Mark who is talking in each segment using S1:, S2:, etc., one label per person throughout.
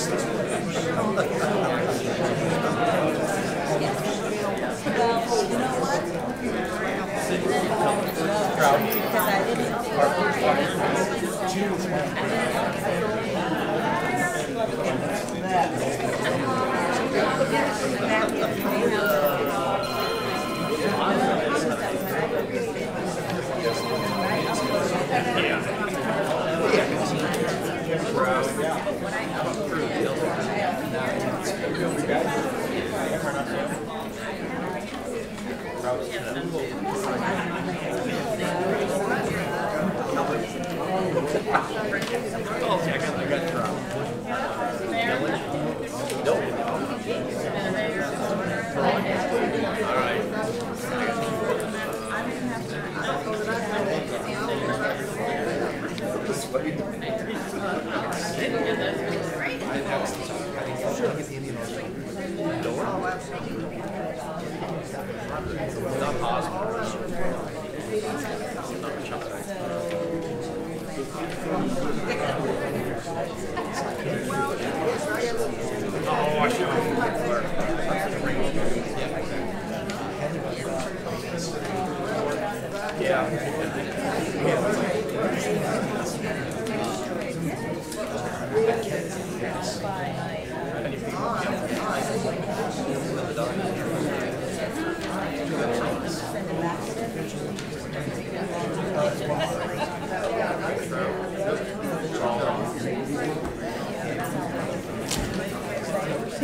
S1: Good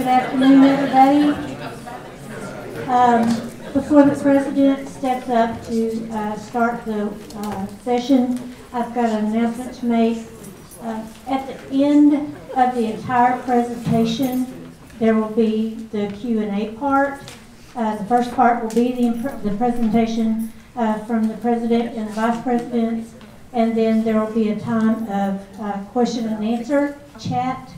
S1: afternoon, everybody. Before the president steps up to start the session, I've got an announcement to make. At the end of the entire presentation, there will be the Q&A part. The first part will be the presentation from the president and the vice presidents, and then there will be a time of question and answer, chat,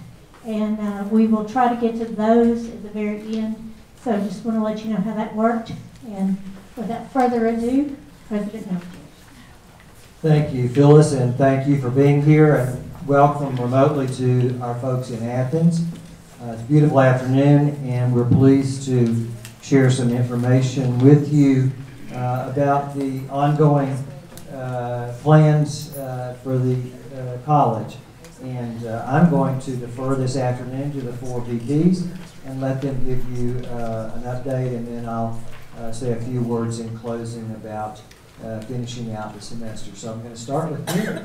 S1: and we will try to get to those at the very end. So I just want to let you know how that worked. And without further ado, President Nelson.
S2: Thank you, Phyllis, and thank you for being here, and welcome remotely to our folks in Athens. It's a beautiful afternoon, and we're pleased to share some information with you about the ongoing plans for the college. And I'm going to defer this afternoon to the 4 VPs and let them give you an update, and then I'll say a few words in closing about finishing out the semester. So I'm going to start with you.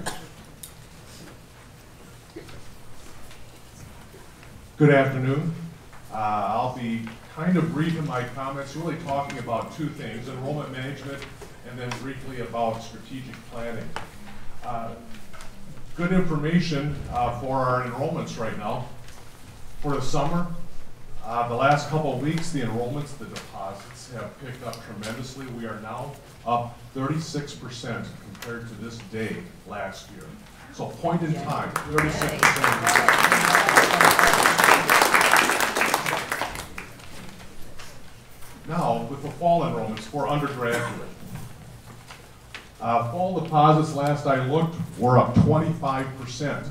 S3: Good afternoon. I'll be kind of brief in my comments, really talking about two things: enrollment management, and then briefly about strategic planning. Good information for our enrollments right now. For the summer, the last couple of weeks, the enrollments, the deposits have picked up tremendously. We are now up 36% compared to this day last year. So point in time, 36%. Now, with the fall enrollments for undergraduate. Fall deposits, last I looked, were up 25%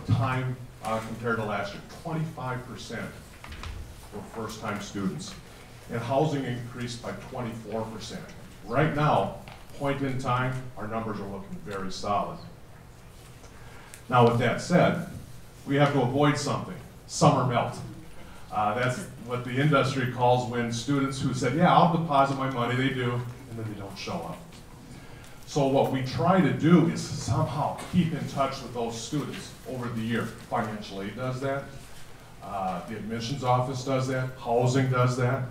S3: time compared to last year. 25% for first-time students. And housing increased by 24%. Right now, point in time, our numbers are looking very solid. Now, with that said, we have to avoid something: summer melt. That's what the industry calls when students who said, yeah, I'll deposit my money, they do, and then they don't show up. So what we try to do is somehow keep in touch with those students over the year. Financial aid does that. The admissions office does that. Housing does that.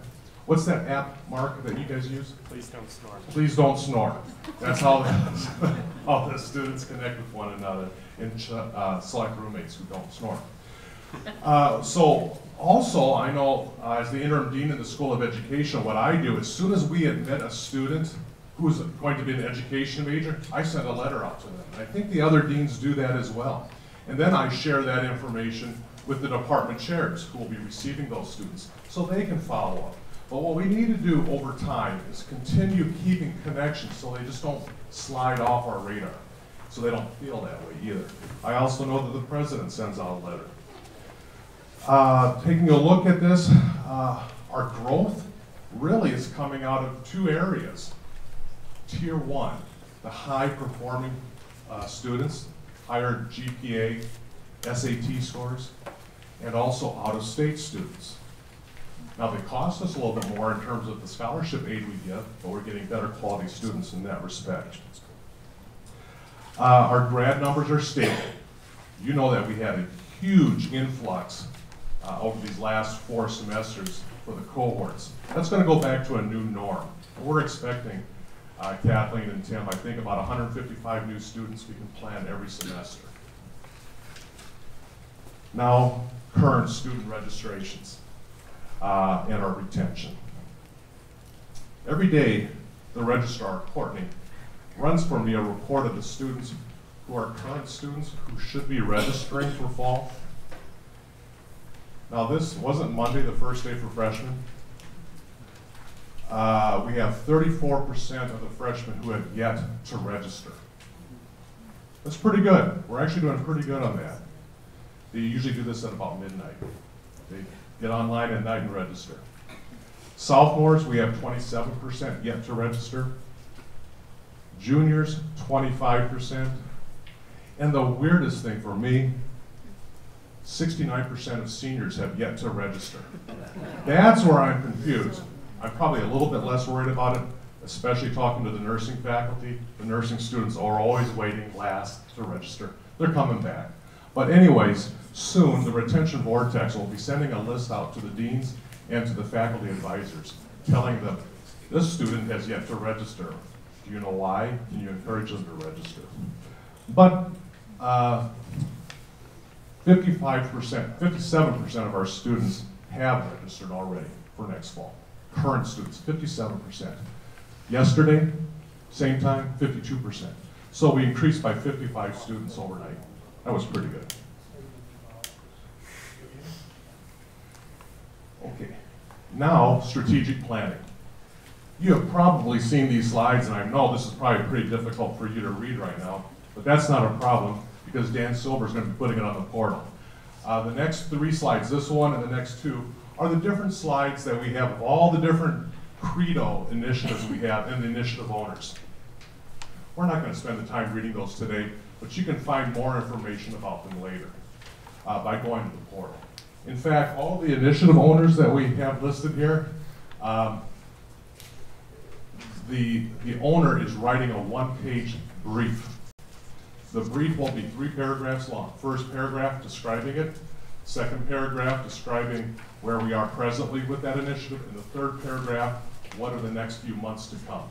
S3: What's that app, Mark, that you guys use?
S4: Please don't snore.
S3: Please don't snore. That's how all the students connect with one another and select roommates who don't snore. So also, I know as the interim dean in the School of Education, what I do, as soon as we admit a student who's going to be an education major, I send a letter out to them. And I think the other deans do that as well. And then I share that information with the department chairs who will be receiving those students so they can follow up. But what we need to do over time is continue keeping connections so they just don't slide off our radar, so they don't feel that way either. I also know that the president sends out a letter. Taking a look at this, our growth really is coming out of two areas. Tier 1, the high-performing students, higher GPA, SAT scores, and also out-of-state students. Now, they cost us a little bit more in terms of the scholarship aid we give, but we're getting better quality students in that respect. Our grad numbers are stable. You know that we had a huge influx over these last 4 semesters for the cohorts. That's going to go back to a new norm. We're expecting, Kathleen and Tim, I think about 155 new students we can plan every semester. Now, current student registrations and our retention. Every day, the registrar, Courtney, runs for me a report of the students who are current students who should be registering for fall. Now, this wasn't Monday, the first day for freshmen. We have 34% of the freshmen who have yet to register. That's pretty good. We're actually doing pretty good on that. They usually do this at about midnight. They get online at night and register. Sophomores, we have 27% yet to register. Juniors, 25%. And the weirdest thing for me, 69% of seniors have yet to register. That's where I'm confused. I'm probably a little bit less worried about it, especially talking to the nursing faculty. The nursing students are always waiting last to register. They're coming back. But anyways, soon the retention vortex will be sending a list out to the deans and to the faculty advisors, telling them, this student has yet to register. Do you know why? Can you encourage them to register? But 57% of our students have registered already for next fall. Current students, 57%. Yesterday, same time, 52%. So we increased by 55 students overnight. That was pretty good. Okay, now strategic planning. You have probably seen these slides, and I know this is probably pretty difficult for you to read right now, but that's not a problem because Dan Silver is going to be putting it on the portal. The next 3 slides, this one and the next 2, are the different slides that we have of all the different credo initiatives we have and the initiative owners. We're not going to spend the time reading those today, but you can find more information about them later by going to the portal. In fact, all the initiative owners that we have listed here, the owner is writing a 1-page brief. The brief will be 3 paragraphs long. First paragraph describing it, second paragraph describing where we are presently with that initiative, and the third paragraph, what are the next few months to come.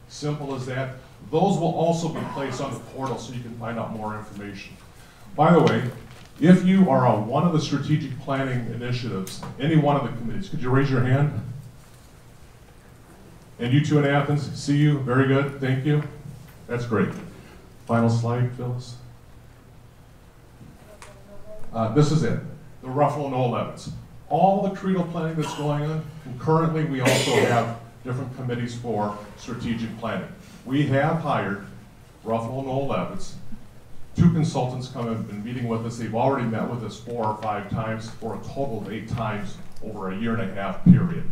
S3: Simple as that. Those will also be placed on the portal so you can find out more information. By the way, if you are on one of the strategic planning initiatives, any one of the committees, could you raise your hand? And you two in Athens, see you, very good, thank you. That's great. Final slide, Phyllis. This is it, the Ruffalo No 11s. All the credo planning that's going on, and currently we also have different committees for strategic planning. We have hired Ruffalo No 11s. 2 consultants come and been meeting with us. They've already met with us 4 or 5 times for a total of 8 times over a 1.5 year period.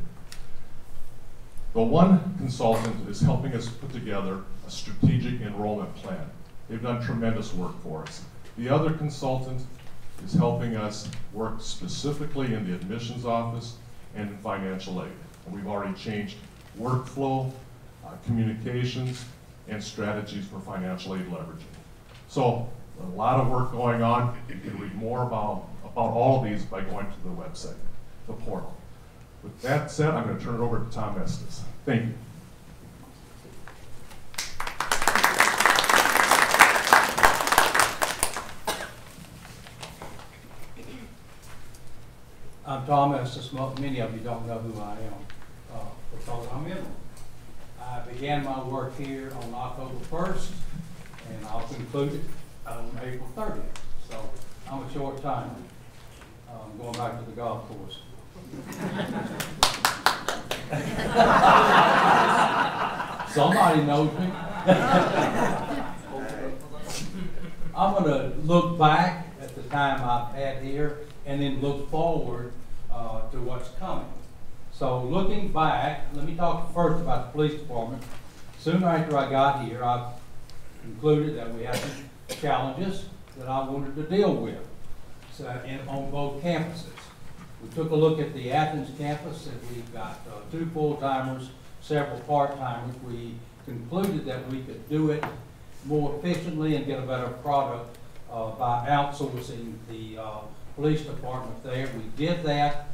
S3: The one consultant is helping us put together a strategic enrollment plan. They've done tremendous work for us. The other consultant is helping us work specifically in the admissions office and in financial aid. And we've already changed workflow, communications, and strategies for financial aid leveraging. So a lot of work going on. You can read more about all of these by going to the website, the portal. With that said, I'm going to turn it over to Tom Estes. Thank you.
S4: I'm Tom Estes. Many of you don't know who I am because I'm in. I began my work here on October 1st, and I'll conclude it on April 30th. So I'm a short time. Going back to the golf course. Somebody knows me. I'm going to look back at the time I've had here and then look forward to what's coming. So looking back, let me talk first about the police department. Soon after I got here, I concluded that we had some challenges that I wanted to deal with on both campuses. We took a look at the Athens campus, and we've got 2 full-timers, several part-timers. We concluded that we could do it more efficiently and get a better product by outsourcing the police department there. We did that.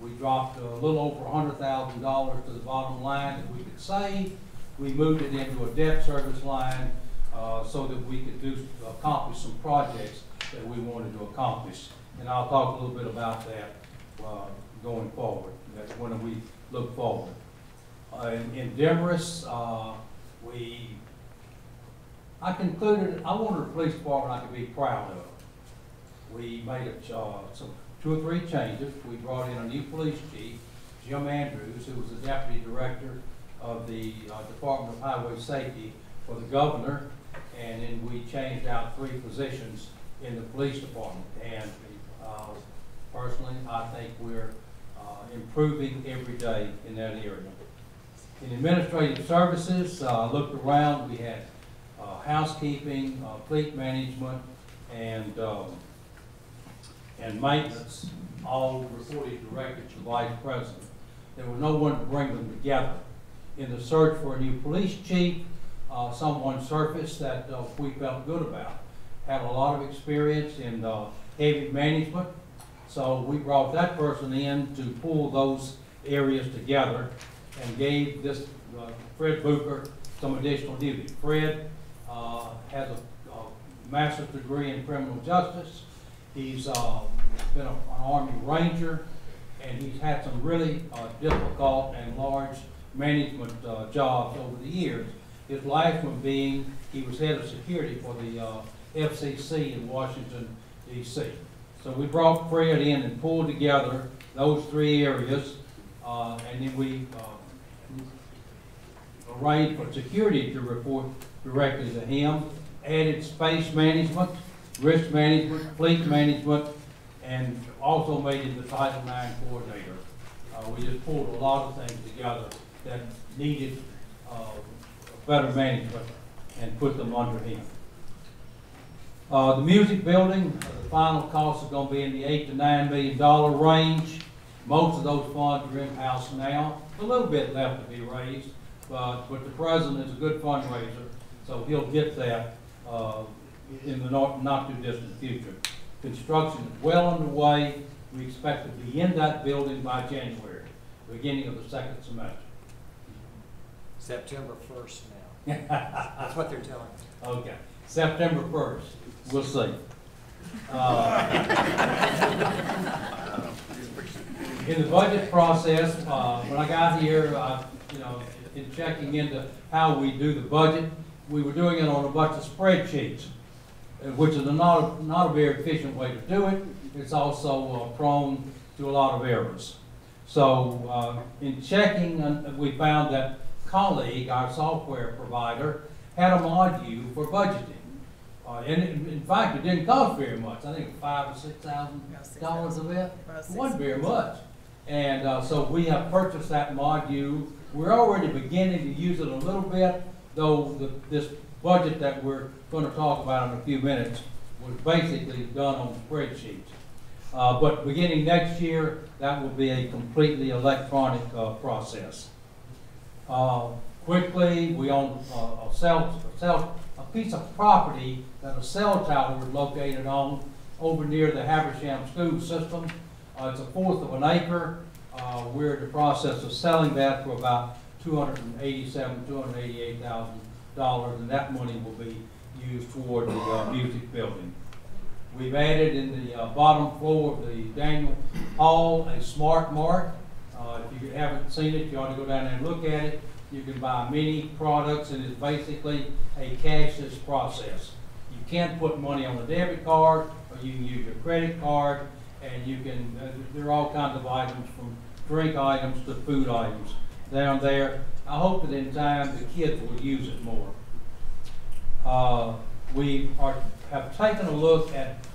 S4: We dropped a little over $100,000 to the bottom line that we could save. We moved it into a debt service line so that we could accomplish some projects that we wanted to accomplish. And I'll talk a little bit about that going forward, that's when we look forward. In Demarest, I concluded I wanted a police department I could be proud of. We made some 2 or 3 changes. We brought in a new police chief, Jim Andrews, who was the deputy director of the Department of Highway Safety for the governor, and then we changed out 3 positions in the police department. And personally, I think we're improving every day in that area. In administrative services, I looked around. We had housekeeping, fleet management, and maintenance, all reported directly to the vice president. There was no one to bring them together. In the search for a new police chief, someone surfaced that we felt good about. Had a lot of experience in heavy management, so we brought that person in to pull those areas together and gave this Fred Booker some additional duty. Fred has a master's degree in criminal justice. He's been an Army Ranger, and he's had some really difficult and large management jobs over the years. His last one being he was head of security for the FCC in Washington, D.C. So we brought Fred in and pulled together those 3 areas, and then we arranged for security to report directly to him, added space management, risk management, fleet management, and also made him the Title IX coordinator. We just pulled a lot of things together that needed better management and put them under him. The music building, the final cost is going to be in the $8 to $9 million range. Most of those funds are in-house now. A little bit left to be raised, but the president is a good fundraiser, so he'll get that in the not too distant future. Construction is well underway. We expect to be in that building by January, beginning of the 2nd semester.
S5: September 1st now. That's what they're telling me.
S4: Okay, September 1st. We'll see. In the budget process, when I got here, in checking into how we do the budget, we were doing it on a bunch of spreadsheets, which is not a very efficient way to do it. It's also prone to a lot of errors. So in checking, we found that Colleague, our software provider, had a module for budgeting. And in fact, it didn't cost very much. I think it was $5,000 or $6,000 of it. It wasn't very much. And so we have purchased that module. We're already beginning to use it a little bit, though this budget that we're going to talk about in a few minutes was basically done on spreadsheets. But beginning next year, that will be a completely electronic process. Quickly, we own a piece of property that a cell tower is located on over near the Habersham school system. It's 1/4 of an acre. We're in the process of selling that for about $288,000, and that money will be used toward the music building. We've added in the bottom floor of the Daniel Hall a Smart Mart. If you haven't seen it, you ought to go down there and look at it. You can buy many products, and it's basically a cashless process. You can't put money on a debit card, or you can use your credit card, and you can, there are all kinds of items from drink items to food items down there. I hope that in time the kids will use it more. We have taken a look at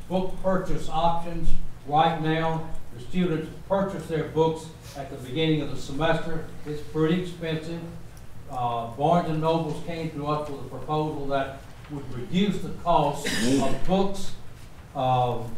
S4: book purchase options Right now, the students purchase their books at the beginning of the semester. It's pretty expensive. Barnes and Nobles came to us with a proposal that would reduce the cost of books. So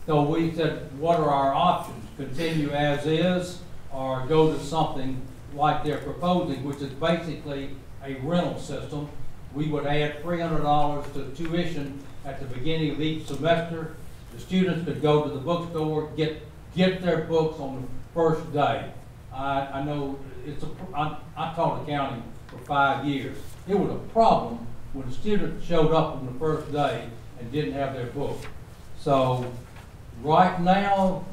S4: we said, what are our options? Continue as is, or go to something like they're proposing, which is basically a rental system. We would add $300 to tuition at the beginning of each semester. The students could go to the bookstore, get their books on the first day. I know I taught accounting for 5 years. It was a problem when a student showed up on the first day and didn't have their book. So right now,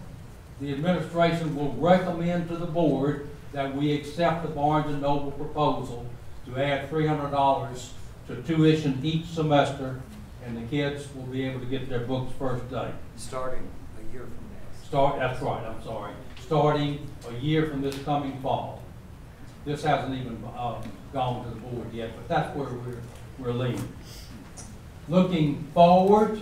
S4: the administration will recommend to the board that we accept the Barnes and Noble proposal to add $300 to tuition each semester, and the kids will be able to get their books first day.
S5: Starting a year from now.
S4: That's right, I'm sorry. Starting a year from this coming fall. This hasn't even gone to the board yet, but that's where we're leaning. Looking forward,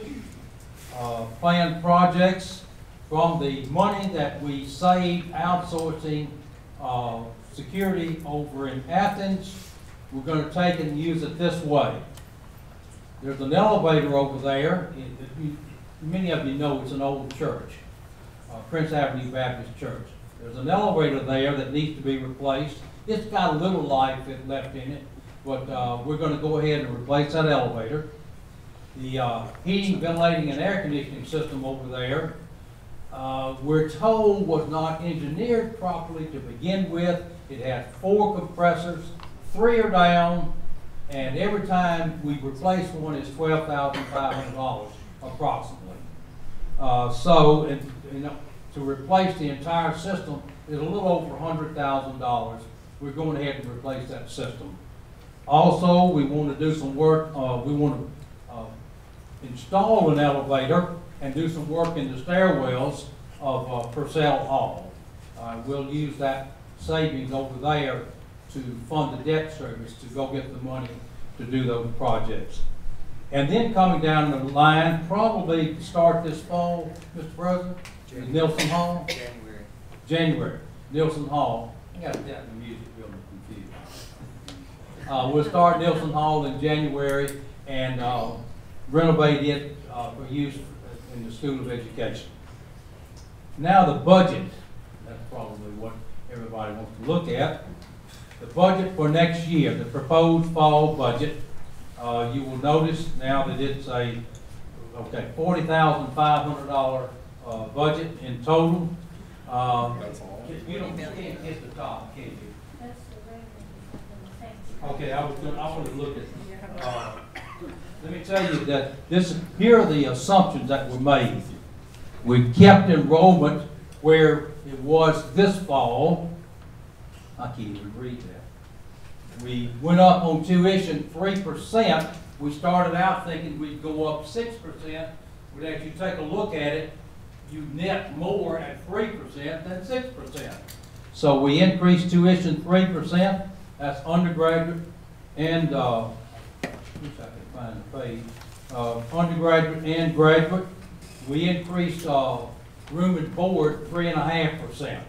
S4: planned projects from the money that we saved outsourcing security over in Athens. We're going to take and use it this way. There's an elevator over there. Many of you know it's an old church, Prince Avenue Baptist Church. There's an elevator there that needs to be replaced. It's got a little life left in it, but we're going to go ahead and replace that elevator. The heating, ventilating, and air conditioning system over there, we're told was not engineered properly to begin with. It has 4 compressors, 3 are down, and every time we replace one it's $12,500 approximately. So to replace the entire system is a little over $100,000. We're going ahead and replace that system. Also, we want to do some work. We want to install an elevator and do some work in the stairwells of Purcell Hall. We'll use that savings over there to fund the debt service to go get the money to do those projects. And then coming down the line, probably start this fall, Mr. President, is Nielsen Hall? January. Nielsen Hall. I got that in the music building confused. We'll start Nielsen Hall in January and renovate it for use in the School of Education. Now the budget. That's probably what everybody wants to look at. The budget for next year, the proposed fall budget. You will notice now that it's a $40,500 budget in total. You can't hit the top, can you?
S1: That's the revenue.
S4: Okay, I want to look at. Let me tell you that here are the assumptions that were made. We kept enrollment where it was this fall. I can't even read that. We went up on tuition 3%. We started out thinking we'd go up 6%, but as you take a look at it, you net more at 3% than 6%. So we increased tuition 3%. That's undergraduate and wish I could find the page. Undergraduate and graduate. We increased room and board 3.5%.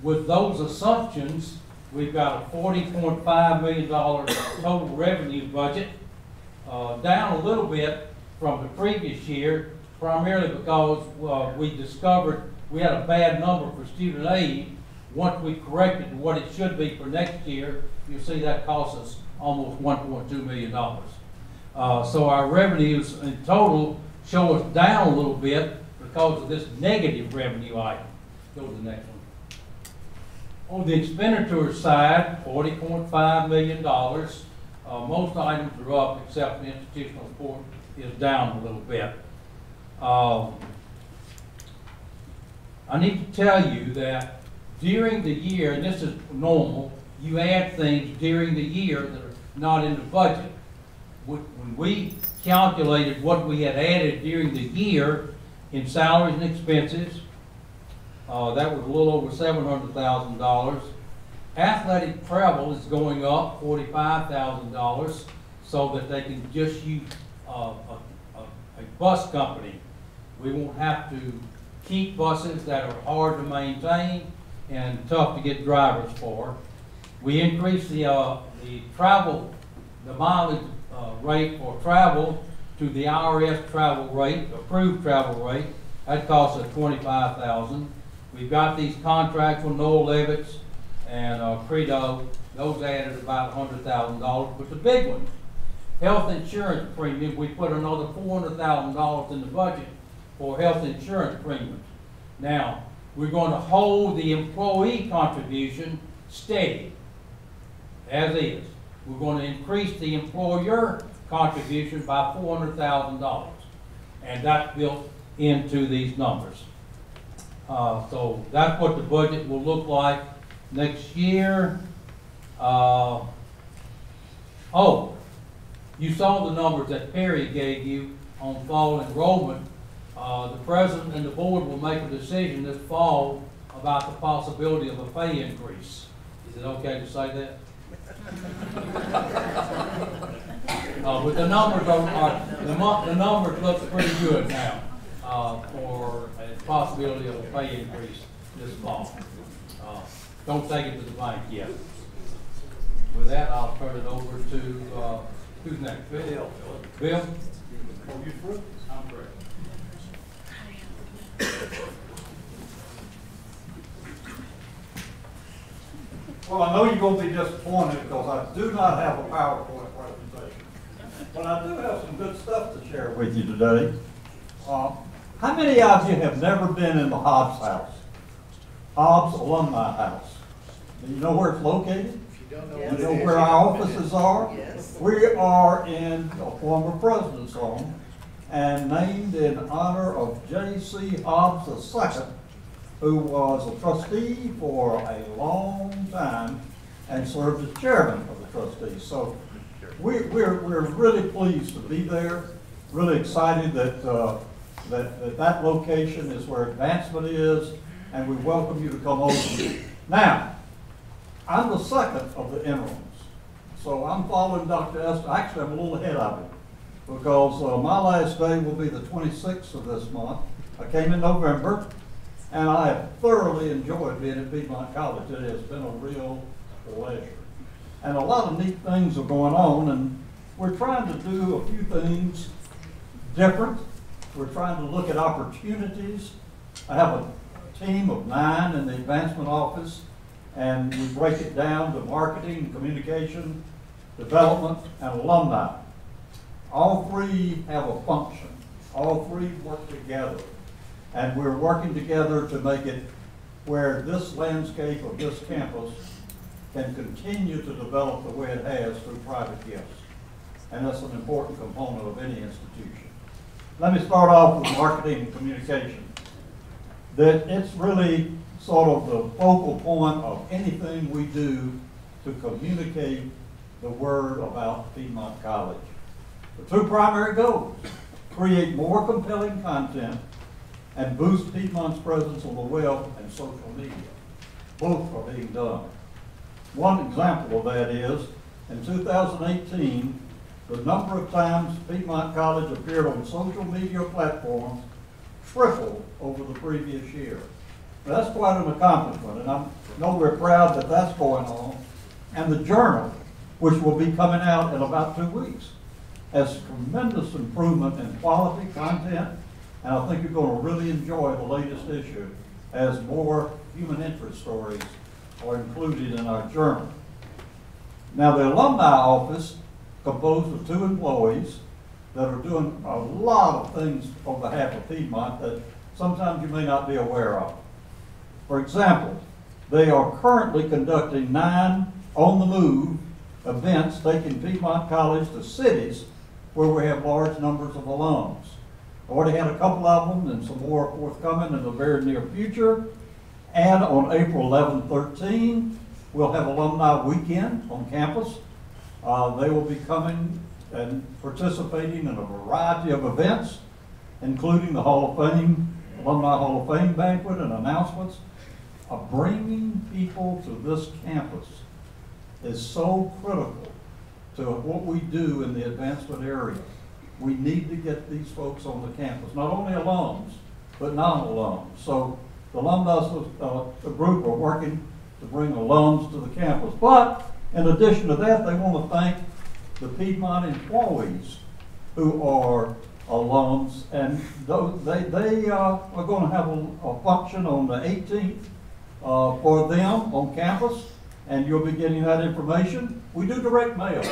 S4: With those assumptions, we've got a $40.5 million total revenue budget, down a little bit from the previous year, primarily because we discovered we had a bad number for student aid. Once we corrected to what it should be for next year, you'll see that cost us almost $1.2 million. So our revenues in total show us down a little bit because of this negative revenue item. Go to the next one. On the expenditure side, $40.5 million. Most items are up except the institutional support is down a little bit. I need to tell you that during the year, and this is normal, you add things during the year that are not in the budget. When we calculated what we had added during the year in salaries and expenses, that was a little over $700,000. Athletic travel is going up $45,000 so that they can just use a bus company We won't have to keep buses that are hard to maintain and tough to get drivers for. We increased the mileage rate for travel to the IRS travel rate, approved travel rate. That costs us $25,000. We've got these contracts with Noel Levitz and Credo. Those added about $100,000. But the big one, health insurance premium, we put another $400,000 in the budget for health insurance premiums. Now, we're going to hold the employee contribution steady, as is. We're going to increase the employer contribution by $400,000, and that's built into these numbers. So that's what the budget will look like next year. Oh, you saw the numbers that Perry gave you on fall enrollment. The president and the board will make a decision this fall about the possibility of a pay increase. Is it okay to say that? But the numbers the numbers look pretty good now for a possibility of a pay increase this fall. Don't take it to the bank yet. With that, I'll turn it over to who's next? Bill. Bill? Are you through? I'm through.
S6: Well, I know you're going to be disappointed because I do not have a PowerPoint presentation. But I do have some good stuff to share with you today. How many of you have never been in the Hobbs house? Hobbs Alumni House. Do you know where it's located? You know where our offices are?
S7: Yes.
S6: We are in a former president's home and named in honor of J.C. Hobbs II, who was a trustee for a long time and served as chairman of the trustees. So we're really pleased to be there, really excited that that location is where advancement is, and we welcome you to come over. Now, I'm the second of the interims, so I'm following Dr. Esther. Actually, I'm a little ahead of him because my last day will be the 26th of this month. I came in November, and I have thoroughly enjoyed being at Piedmont College. It has been a real pleasure. And a lot of neat things are going on, and we're trying to do a few things different. We're trying to look at opportunities. I have a team of 9 in the advancement office, and we break it down to marketing, communication, development, and alumni. All 3 have a function. All 3 work together. And we're working together to make it where this landscape of this campus can continue to develop the way it has through private gifts. And that's an important component of any institution. Let me start off with marketing and communication. That it's really sort of the focal point of anything we do to communicate the word about Piedmont College. The 2 primary goals: create more compelling content and boost Piedmont's presence on the web and social media. Both are being done. One example of that is, in 2018, the number of times Piedmont College appeared on social media platforms tripled over the previous year. Now, that's quite an accomplishment, and I know we're proud that that's going on. And the journal, which will be coming out in about 2 weeks, has tremendous improvement in quality content, and I think you're going to really enjoy the latest issue as more human interest stories are included in our journal. Now, the alumni office, composed of 2 employees that are doing a lot of things on behalf of Piedmont that sometimes you may not be aware of. For example, they are currently conducting 9 on-the-move events taking Piedmont College to cities where we have large numbers of alums. Already had a couple of them and some more forthcoming in the very near future. And on April 11, 13, we'll have Alumni Weekend on campus. They will be coming and participating in a variety of events, including the Hall of Fame, Alumni Hall of Fame banquet and announcements. Bringing people to this campus is so critical to what we do in the advancement area. we need to get these folks on the campus, not only alums, but non-alums. So the alumni the group are working to bring alums to the campus. But in addition to that, they want to thank the Piedmont employees who are alums, and they are going to have a function on the 18th for them on campus, and you'll be getting that information. We do direct mail.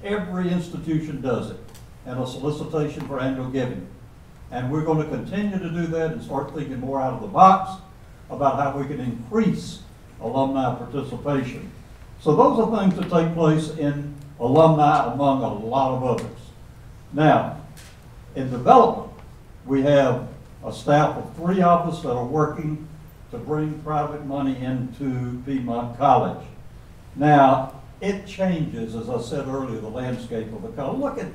S6: Every institution does it, and a solicitation for annual giving. And we're going to continue to do that and start thinking more out of the box about how we can increase alumni participation. So those are things that take place in alumni among a lot of others. Now, in development, we have a staff of 3 of us that are working to bring private money into Piedmont College. Now, it changes, as I said earlier, the landscape of the college.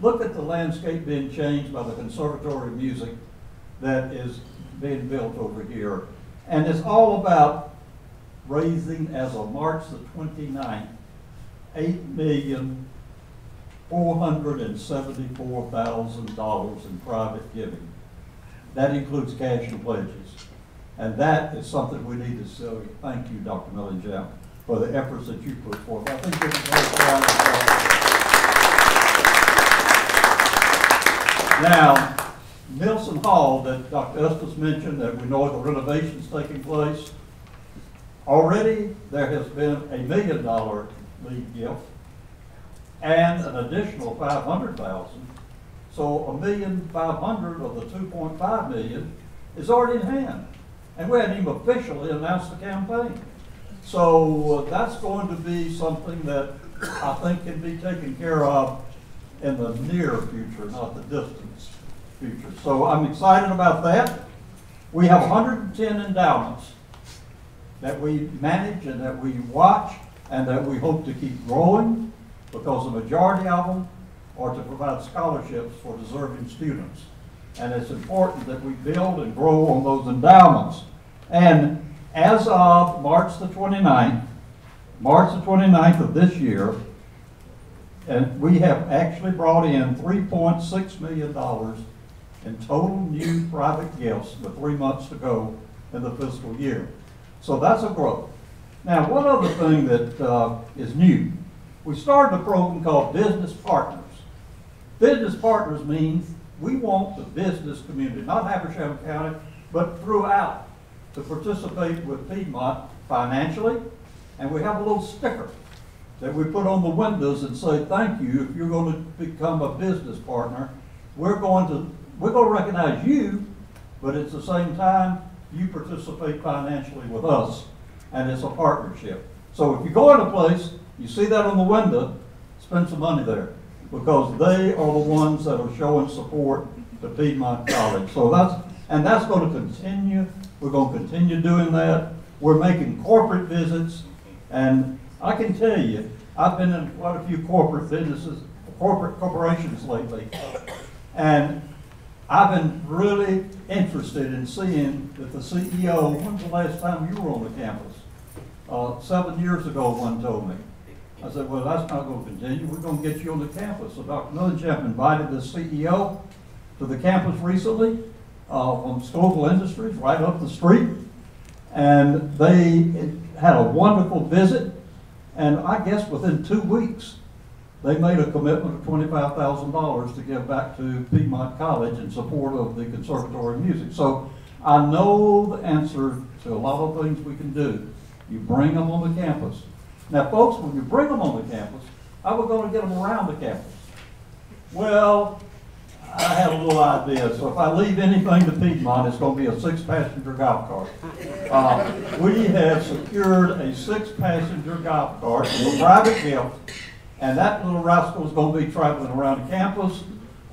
S6: Look at the landscape being changed by the Conservatory of Music that is being built over here. And it's all about raising, as of March the 29th, $8,474,000 in private giving. That includes cash and pledges. And that is something we need to say thank you, Dr. Millinger, for the efforts that you put forth. I think this is very proud of you. Now, Nelson Hall, that Dr. Estes mentioned, that we know the renovations taking place. Already there has been $1 million lead gift and an additional $500,000. So $1,500,000 of the $2.5 million is already in hand. And we hadn't even officially announced the campaign. So that's going to be something that I think can be taken care of in the near future, not the distant future. So I'm excited about that. We have 110 endowments that we manage and that we watch and that we hope to keep growing, because the majority of them are to provide scholarships for deserving students. And it's important that we build and grow on those endowments. And as of March the 29th of this year, and we have actually brought in $3.6 million in total new private gifts with 3 months to go in the fiscal year. So that's a growth. Now, one other thing that is new, we started a program called Business Partners. Business Partners means we want the business community, not Habersham County, but throughout, to participate with Piedmont financially. And we have a little sticker that we put on the windows and say, thank you, if you're going to become a business partner, we're going to recognize you, but at the same time, you participate financially with us, and it's a partnership. So if you go in a place, you see that on the window, spend some money there, because they are the ones that are showing support to Piedmont College. So that's going to continue. We're going to continue doing that. We're making corporate visits, and I can tell you, I've been in quite a few corporate businesses, corporations lately, and I've been really interested in seeing that the CEO, when's the last time you were on the campus? 7 years ago, one told me. I said, well, that's not going to continue. We're going to get you on the campus. So Dr. Millinger invited the CEO to the campus recently from Scoville Industries right up the street. And they had a wonderful visit. And I guess within 2 weeks, they made a commitment of $25,000 to give back to Piedmont College in support of the Conservatory of Music. So I know the answer to a lot of things we can do. You bring them on the campus. Now, folks, when you bring them on the campus, how are we going to get them around the campus? Well, I have a little idea. So if I leave anything to Piedmont, it's going to be a 6-passenger golf cart. We have secured a 6-passenger golf cart with a private gift. And that little rascal is going to be traveling around the campus.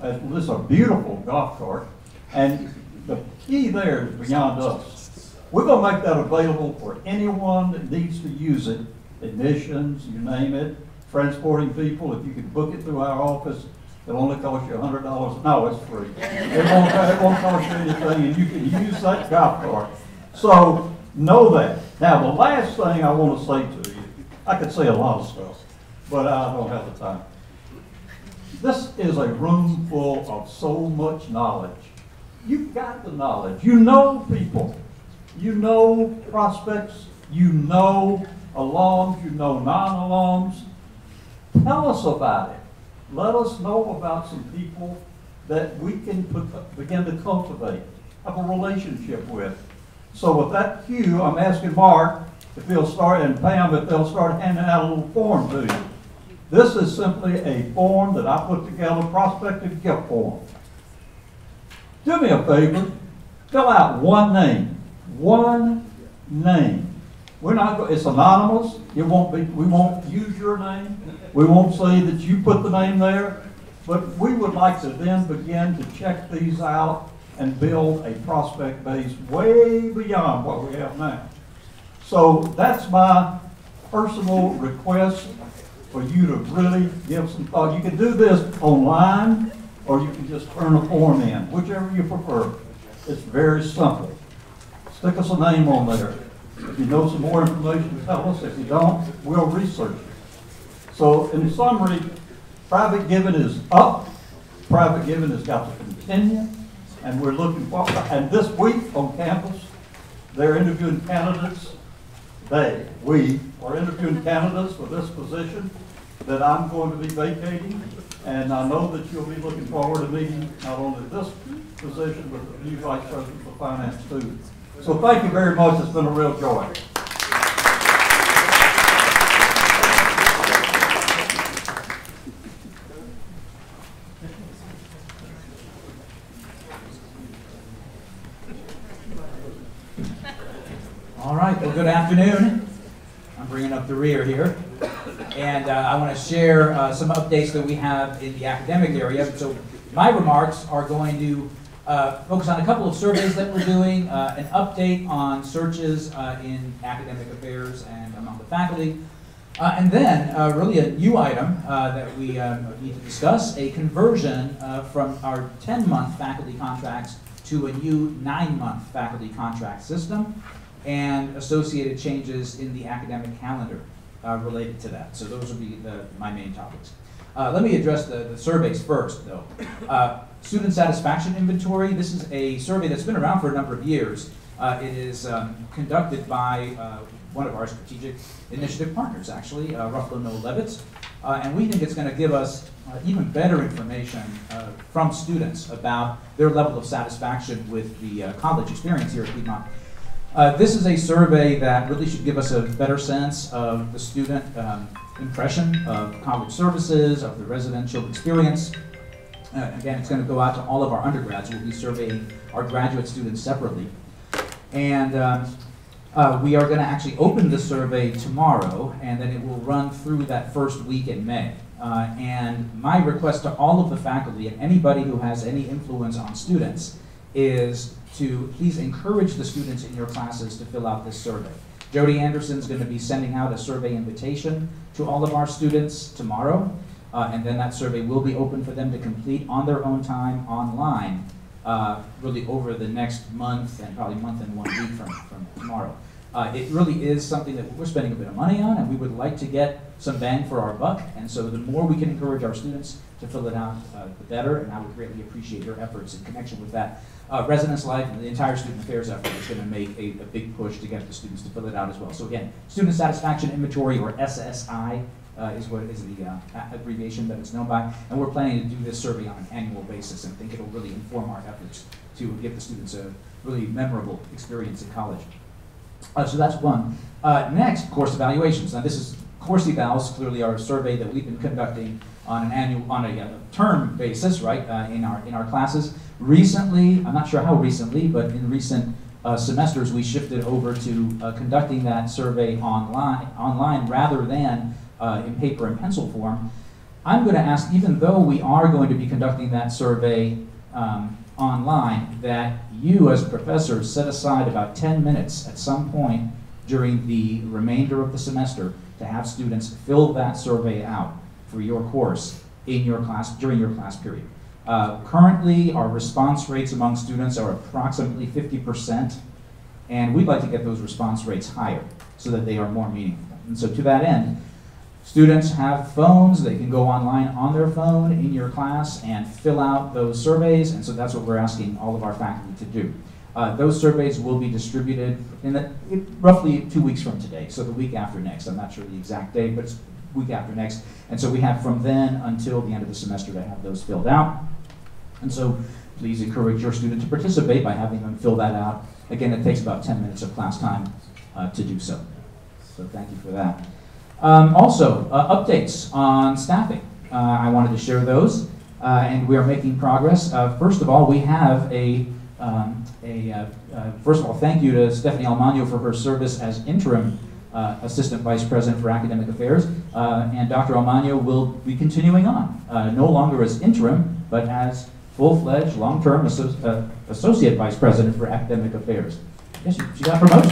S6: This is a beautiful golf cart. And the key there is beyond us. We're going to make that available for anyone that needs to use it. Admissions, you name it. Transporting people, if you can book it through our office, it'll only cost you $100. No, it's free. It won't cost you anything, and you can use that golf cart. So know that. Now, the last thing I want to say to you, I could say a lot of stuff, but I don't have the time. This is a room full of so much knowledge. You've got the knowledge. You know people. You know prospects. You know alums. You know non-alums. Tell us about it. Let us know about some people that we can begin to cultivate, have a relationship with. So with that cue, I'm asking Mark if he'll start, and Pam, if they'll start handing out a little form to you. This is simply a form that I put together, prospective gift form. Do me a favor, fill out one name. One name. We're not. It's anonymous. It won't be. We won't use your name. We won't say that you put the name there. But we would like to then begin to check these out and build a prospect base way beyond what we have now. So that's my personal request for you to really give some thought. You can do this online, or you can just turn a form in, whichever you prefer. It's very simple. Stick us a name on there. If you know some more information, tell us. If you don't, we'll research it. So in summary, private giving is up. Private giving has got to continue. And we're looking forward. And this week on campus, they're interviewing candidates. We are interviewing candidates for this position that I'm going to be vacating. And I know that you'll be looking forward to meeting not only this position, but the new Vice President for Finance too. So thank you very much. It's been a real joy.
S5: All right, well, good afternoon. I'm bringing up the rear here. And I want to share some updates that we have in the academic area. So my remarks are going to focus on a couple of surveys that we're doing, an update on searches in academic affairs and among the faculty, and then really a new item that we need to discuss, a conversion from our 10-month faculty contracts to a new 9-month faculty contract system, and associated changes in the academic calendar related to that. So those will be my main topics. Let me address the surveys first, though. Student satisfaction inventory. This is a survey that's been around for a number of years. It is conducted by one of our strategic initiative partners, actually, Ruffalo Noel Levitz. And we think it's going to give us even better information from students about their level of satisfaction with the college experience here at Piedmont. This is a survey that really should give us a better sense of the student impression of college services, of the residential experience. Again, it's going to go out to all of our undergrads. We'll be surveying our graduate students separately. And we are going to actually open the survey tomorrow, and then it will run through that first week in May. And my request to all of the faculty and anybody who has any influence on students is to please encourage the students in your classes to fill out this survey. Jody Anderson's going to be sending out a survey invitation to all of our students tomorrow, and then that survey will be open for them to complete on their own time online, really over the next month, and probably month and 1 week from tomorrow. It really is something that we're spending a bit of money on, and we would like to get some bang for our buck, and so the more we can encourage our students to fill it out, the better, and I would greatly appreciate your efforts in connection with that. Residence Life and the entire student affairs effort is going to make a big push to get the students to fill it out as well. So again, Student Satisfaction Inventory, or SSI, is what is the abbreviation that it's known by, and we're planning to do this survey on an annual basis, and think it'll really inform our efforts to give the students a really memorable experience in college. So that's one. Next, course evaluations. Now this is course evals, clearly our survey that we've been conducting on a term basis, right, in our classes. Recently, I'm not sure how recently, but in recent semesters we shifted over to conducting that survey online rather than in paper and pencil form. I'm going to ask, even though we are going to be conducting that survey online, that you as professors set aside about 10 minutes at some point during the remainder of the semester to have students fill that survey out for your course in your class, during your class period. Currently, our response rates among students are approximately 50%, and we'd like to get those response rates higher so that they are more meaningful. And so to that end, Students have phones. They can go online on their phone in your class and fill out those surveys, and so that's what we're asking all of our faculty to do. Those surveys will be distributed in roughly 2 weeks from today, so the week after next. I'm not sure the exact date, but it's week after next. And so we have from then until the end of the semester to have those filled out. And so please encourage your student to participate by having them fill that out. Again, it takes about 10 minutes of class time to do so. So thank you for that. Also, updates on staffing. I wanted to share those, and we are making progress. First of all, we have first of all, thank you to Stephanie Almano for her service as interim Assistant Vice President for Academic Affairs, and Dr. Almano will be continuing on, no longer as interim, but as full-fledged, long-term Associate Vice President for Academic Affairs. Yes, she got promoted.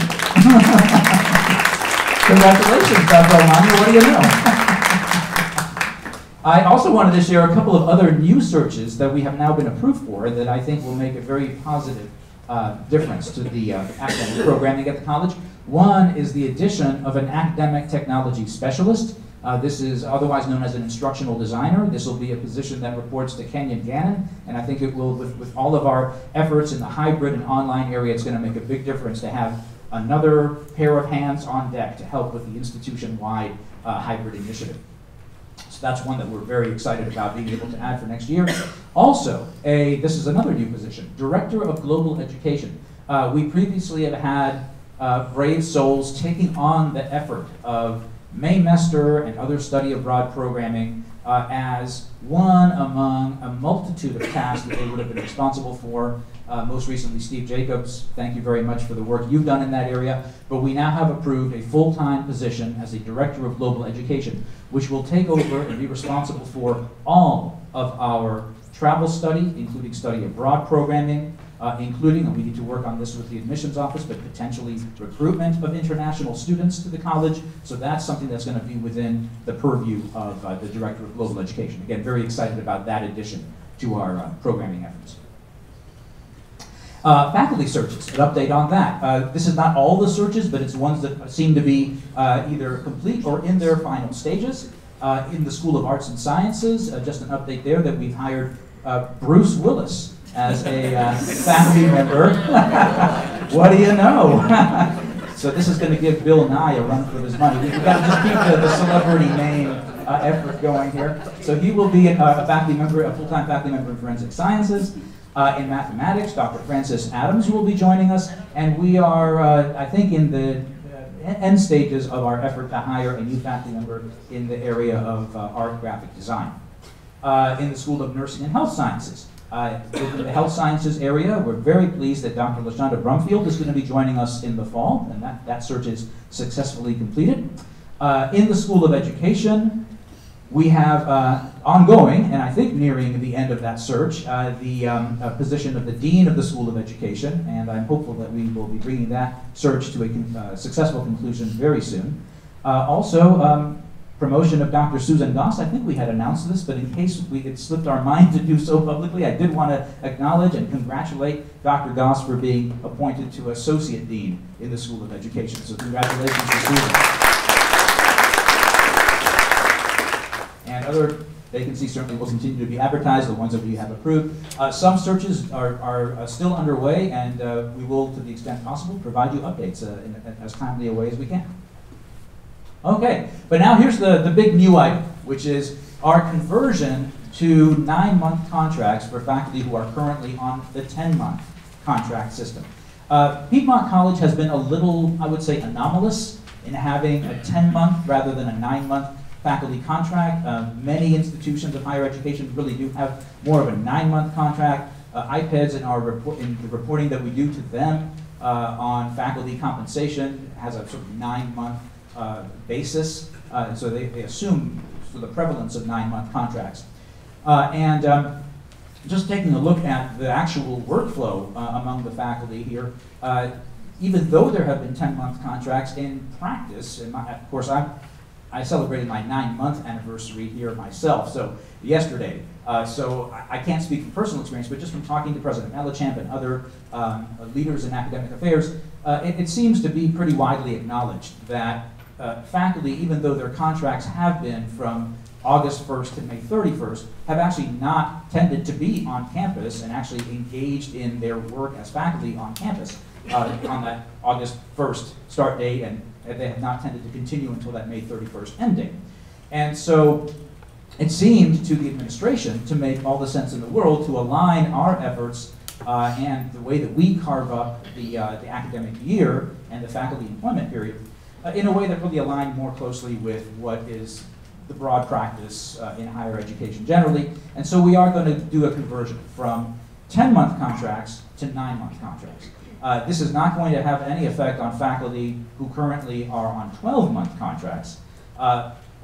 S5: Congratulations, Dr. Almano, what do you know? I also wanted to share a couple of other new searches that we have now been approved for that I think will make a very positive difference to the academic programming at the college. One is the addition of an academic technology specialist. This is otherwise known as an instructional designer. This will be a position that reports to Kenyon Gannon, and I think it will, with all of our efforts in the hybrid and online area, it's going to make a big difference to have another pair of hands on deck to help with the institution-wide hybrid initiative. So that's one that we're very excited about being able to add for next year. Also, this is another new position, Director of Global Education. We previously have had brave souls taking on the effort of Maymester and other study abroad programming as one among a multitude of tasks that they would have been responsible for. Most recently, Steve Jacobs, thank you very much for the work you've done in that area. But we now have approved a full-time position as a Director of Global Education, which will take over and be responsible for all of our travel study, including study abroad programming, including, and we need to work on this with the admissions office, but potentially recruitment of international students to the college. So that's something that's going to be within the purview of the Director of Global Education. Again, very excited about that addition to our programming efforts. Faculty searches, an update on that. This is not all the searches, but it's ones that seem to be either complete or in their final stages. In the School of Arts and Sciences, just an update there that we've hired Bruce Willis as a faculty member. What do you know? So this is going to give Bill Nye a run for his money. We've got to just keep the celebrity name effort going here. So he will be a faculty member, a full-time faculty member in Forensic Sciences. In mathematics, Dr. Francis Adams will be joining us, and we are, I think, in the end stages of our effort to hire a new faculty member in the area of art graphic design. In the School of Nursing and Health Sciences. In the health sciences area, we're very pleased that Dr. LaShonda Brumfield is going to be joining us in the fall, and that search is successfully completed. In the School of Education, we have ongoing, and I think nearing the end of that search, the position of the Dean of the School of Education, and I'm hopeful that we will be bringing that search to a successful conclusion very soon. Also, promotion of Dr. Susan Goss. I think we had announced this, but in case it slipped our mind to do so publicly, I did want to acknowledge and congratulate Dr. Goss for being appointed to Associate Dean in the School of Education. So congratulations to Susan. And other vacancies certainly will continue to be advertised, the ones that we have approved. Some searches are still underway, and we will, to the extent possible, provide you updates in as timely a way as we can. Okay, but now here's the big new item, which is our conversion to 9-month contracts for faculty who are currently on the 10-month contract system. Piedmont College has been a little, I would say, anomalous in having a 10-month rather than a 9-month faculty contract. Many institutions of higher education really do have more of a 9-month contract. IPEDS in the reporting that we do to them on faculty compensation has a sort of 9-month basis, so they assume for the prevalence of 9-month contracts. Just taking a look at the actual workflow among the faculty here, even though there have been 10-month contracts, in practice, and of course I celebrated my 9-month anniversary here myself, so yesterday. So I can't speak from personal experience, but just from talking to President Mellichamp and other leaders in academic affairs, it seems to be pretty widely acknowledged that faculty, even though their contracts have been from August 1st to May 31st, have actually not tended to be on campus and actually engaged in their work as faculty on campus on that August 1st start date, and they have not tended to continue until that May 31st end date. And so it seemed to the administration to make all the sense in the world to align our efforts and the way that we carve up the academic year and the faculty employment period in a way that really aligned more closely with what is the broad practice in higher education generally. And so we are going to do a conversion from 10-month contracts to 9-month contracts. This is not going to have any effect on faculty who currently are on 12-month contracts.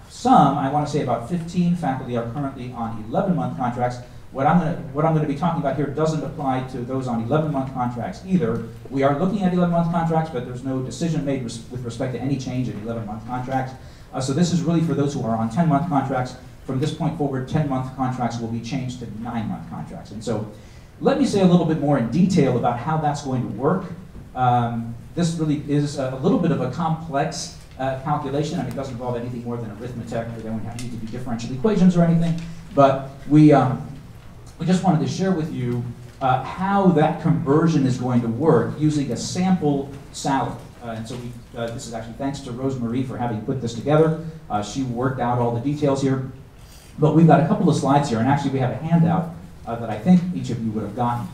S5: Some, I want to say about 15 faculty are currently on 11-month contracts. What I'm going to be talking about here doesn't apply to those on 11-month contracts either. We are looking at 11-month contracts, but there's no decision made with respect to any change in 11-month contracts. So this is really for those who are on 10-month contracts. From this point forward, 10-month contracts will be changed to 9-month contracts. And so let me say a little bit more in detail about how that's going to work. This really is a little bit of a complex calculation. I mean, it doesn't involve anything more than arithmetic. We don't need to do differential equations or anything. But we just wanted to share with you how that conversion is going to work using a sample salary. And so this is actually thanks to Rosemarie for having put this together. She worked out all the details here. But we've got a couple of slides here, and actually we have a handout that I think each of you would have gotten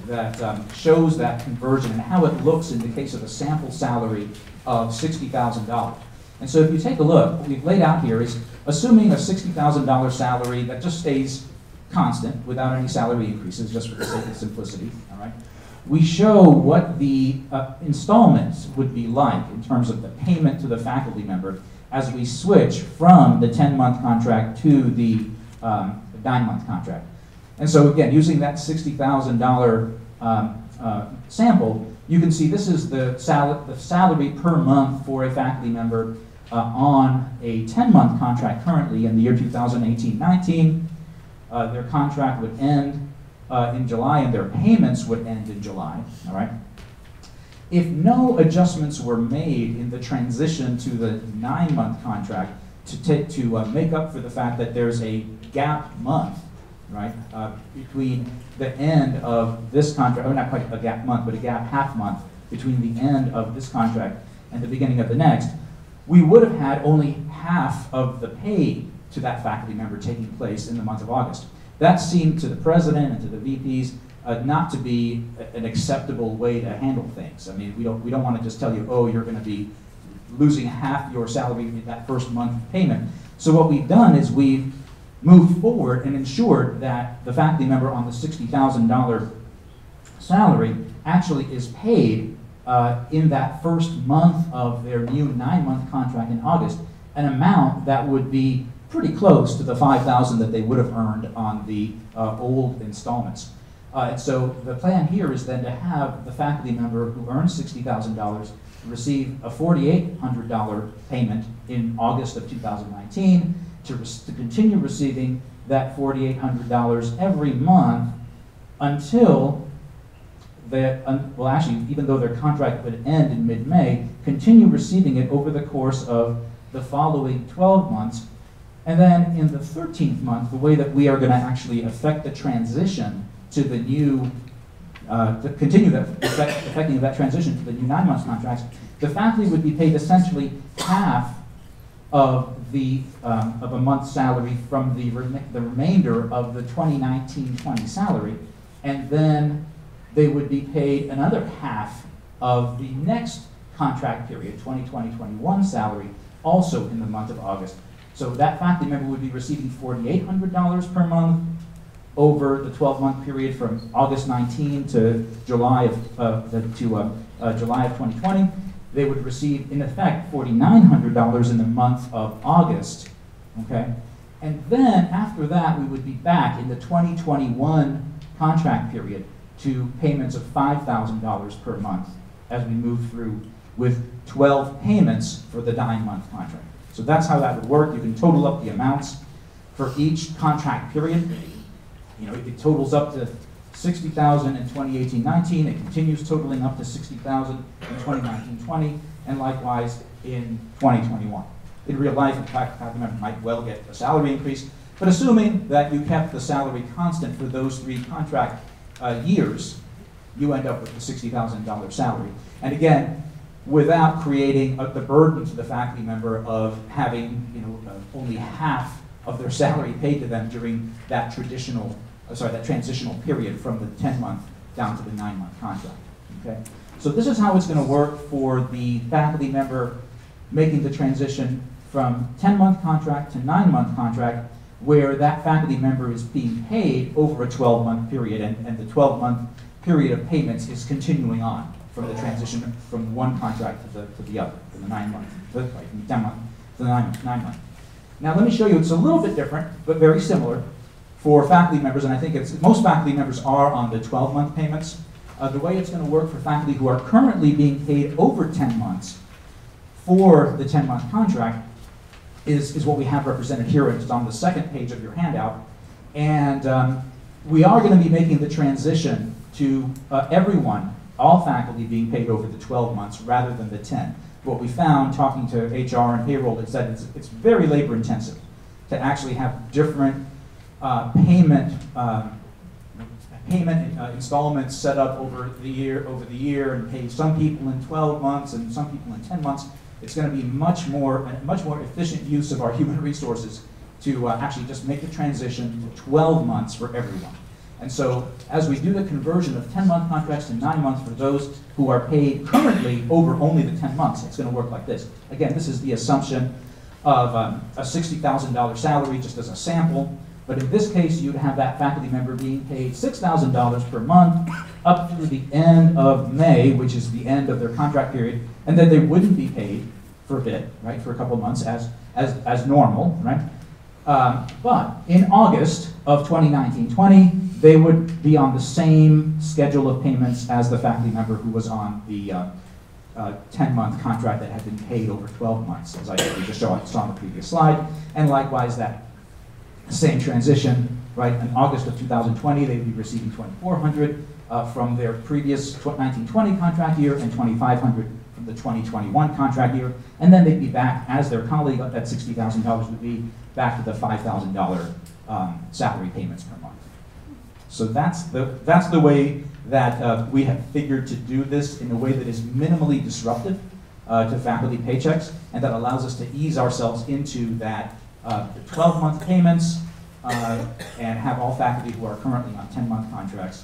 S5: that shows that conversion and how it looks in the case of a sample salary of $60,000. And so if you take a look, what we've laid out here is assuming a $60,000 salary that just stays constant without any salary increases, just for the sake of simplicity, all right? We show what the installments would be like in terms of the payment to the faculty member as we switch from the 10-month contract to the 9-month contract. And so again, using that $60,000 sample, you can see this is the salary per month for a faculty member on a 10-month contract currently in the year 2018-19. Their contract would end in July, and their payments would end in July, all right? If no adjustments were made in the transition to the 9-month contract to make up for the fact that there's a gap month, right, between the end of this contract, or not quite a gap month, but a gap half month between the end of this contract and the beginning of the next, we would have had only half of the pay to that faculty member taking place in the month of August. That seemed to the president and to the VPs not to be an acceptable way to handle things. I mean, we don't want to just tell you, oh, you're going to be losing half your salary in that first month payment. So what we've done is we've moved forward and ensured that the faculty member on the $60,000 salary actually is paid in that first month of their new 9-month contract in August, an amount that would be pretty close to the $5,000 that they would have earned on the old installments. And so the plan here is then to have the faculty member who earns $60,000 receive a $4,800 payment in August of 2019 to continue receiving that $4,800 every month until well, actually, even though their contract would end in mid-May, continue receiving it over the course of the following 12 months. And then in the 13th month, the way that we are going to actually affect the transition to the new, to continue affecting that transition to the new 9-month contracts, the faculty would be paid essentially half of of a month's salary from the remainder of the 2019-20 salary, and then they would be paid another half of the next contract period, 2020-21 salary, also in the month of August. So that faculty member would be receiving $4,800 per month over the 12-month period from August 19 to July of 2020. They would receive, in effect, $4,900 in the month of August, okay? And then after that, we would be back in the 2021 contract period to payments of $5,000 per month as we move through with 12 payments for the 9-month contract. So that's how that would work. You can total up the amounts for each contract period. You know, it totals up to $60,000 in 2018-19. It continues totaling up to $60,000 in 2019-20, and likewise in 2021. In real life, in fact, a faculty member might well get a salary increase, but assuming that you kept the salary constant for those 3 contract years, you end up with the $60,000 salary. And again, without creating the burden to the faculty member of having only half of their salary paid to them during that that transitional period from the 10-month down to the 9-month contract. Okay? So this is how it's going to work for the faculty member making the transition from 10-month contract to 9-month contract, where that faculty member is being paid over a 12-month period, and the 12-month period of payments is continuing on from the transition from one contract to the other, from the 9-month, from the 10-month to the 9-month. Now let me show you, it's a little bit different, but very similar for faculty members, and I think most faculty members are on the 12-month payments. The way it's going to work for faculty who are currently being paid over 10 months for the 10-month contract is what we have represented here. It's on the second page of your handout. And we are going to be making the transition to everyone, all faculty being paid over the 12 months rather than the 10. What we found talking to HR and payroll is that it's very labor intensive to actually have different payment installments set up over the year and pay some people in 12 months and some people in 10 months. It's going to be a much more efficient use of our human resources to actually just make the transition to 12 months for everyone. And so as we do the conversion of 10-month contracts to 9 months for those who are paid currently over only the 10 months, it's going to work like this. Again, this is the assumption of a $60,000 salary just as a sample. But in this case, you'd have that faculty member being paid $6,000 per month up through the end of May, which is the end of their contract period, and then they wouldn't be paid for a bit, right, for a couple of months as normal, right? But in August of 2019-20, they would be on the same schedule of payments as the faculty member who was on the 10-month contract that had been paid over 12 months, as I just saw on the previous slide, and likewise that same transition, right? In August of 2020, they'd be receiving $2,400 from their previous 1920 contract year and $2,500 from the 2021 contract year, and then they'd be back as their colleague. That $60,000 would be back to the $5,000 salary payments per month. So that's the way that we have figured to do this in a way that is minimally disruptive to faculty paychecks, and that allows us to ease ourselves into that the 12-month payments and have all faculty who are currently on 10-month contracts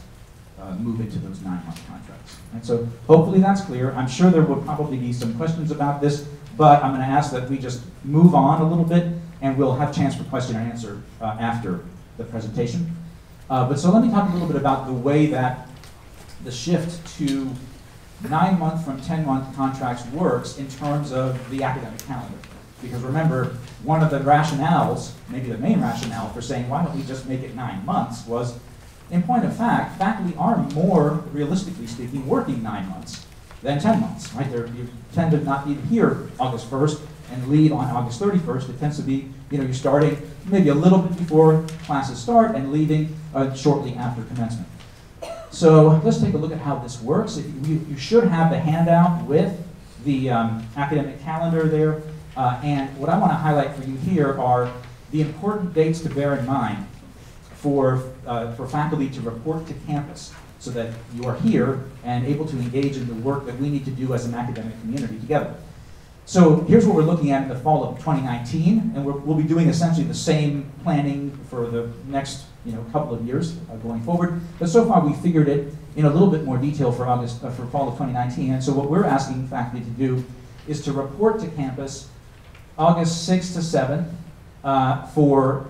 S5: move into those 9-month contracts. And so hopefully that's clear. I'm sure there will probably be some questions about this, but I'm going to ask that we just move on a little bit, and we'll have a chance for question and answer after the presentation. But so let me talk a little bit about the way that the shift to 9-month from 10-month contracts works in terms of the academic calendar. Because remember, one of the rationales, maybe the main rationale for saying why don't we just make it 9 months was, in point of fact, faculty are more, realistically speaking, working 9 months than 10 months, right? You tend to not be here August 1st and leave on August 31st. It tends to be, you're starting maybe a little bit before classes start and leaving shortly after commencement. So let's take a look at how this works. You should have the handout with the academic calendar there. And what I want to highlight for you here are the important dates to bear in mind for faculty to report to campus so that you are here and able to engage in the work that we need to do as an academic community together. So here's what we're looking at in the fall of 2019, and we'll be doing essentially the same planning for the next couple of years going forward. But so far we figured it in a little bit more detail for fall of 2019. And so what we're asking faculty to do is to report to campus August 6th to 7th for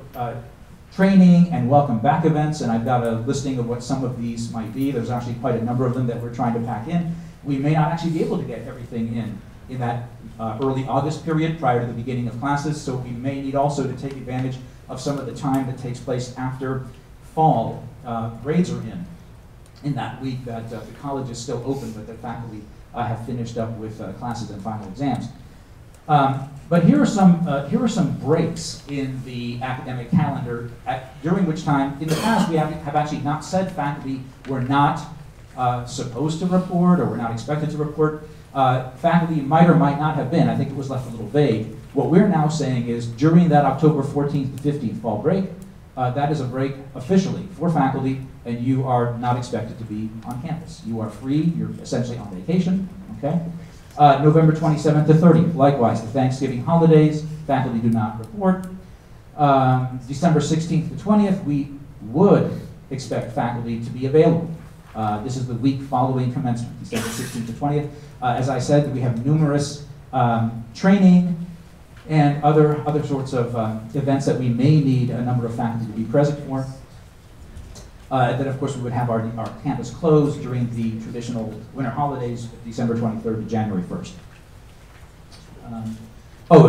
S5: training and welcome back events, and I've got a listing of what some of these might be. There's actually quite a number of them that we're trying to pack in. We may not actually be able to get everything in that early August period prior to the beginning of classes, so we may need also to take advantage of some of the time that takes place after fall grades are in that week that the college is still open, but the faculty have finished up with classes and final exams. But here are some breaks in the academic calendar during which time, in the past, we have actually not said faculty were not supposed to report or were not expected to report. Faculty might or might not have been. I think it was left a little vague. What we're now saying is during that October 14th to 15th fall break, that is a break officially for faculty, and you are not expected to be on campus. You are free. You're essentially on vacation. Okay. November 27th to 30th, likewise, the Thanksgiving holidays, faculty do not report. December 16th to 20th, we would expect faculty to be available. This is the week following commencement, December 16th to 20th. As I said, we have numerous training and other sorts of events that we may need a number of faculty to be present for. Then, of course, we would have our campus closed during the traditional winter holidays, December 23rd to January 1st.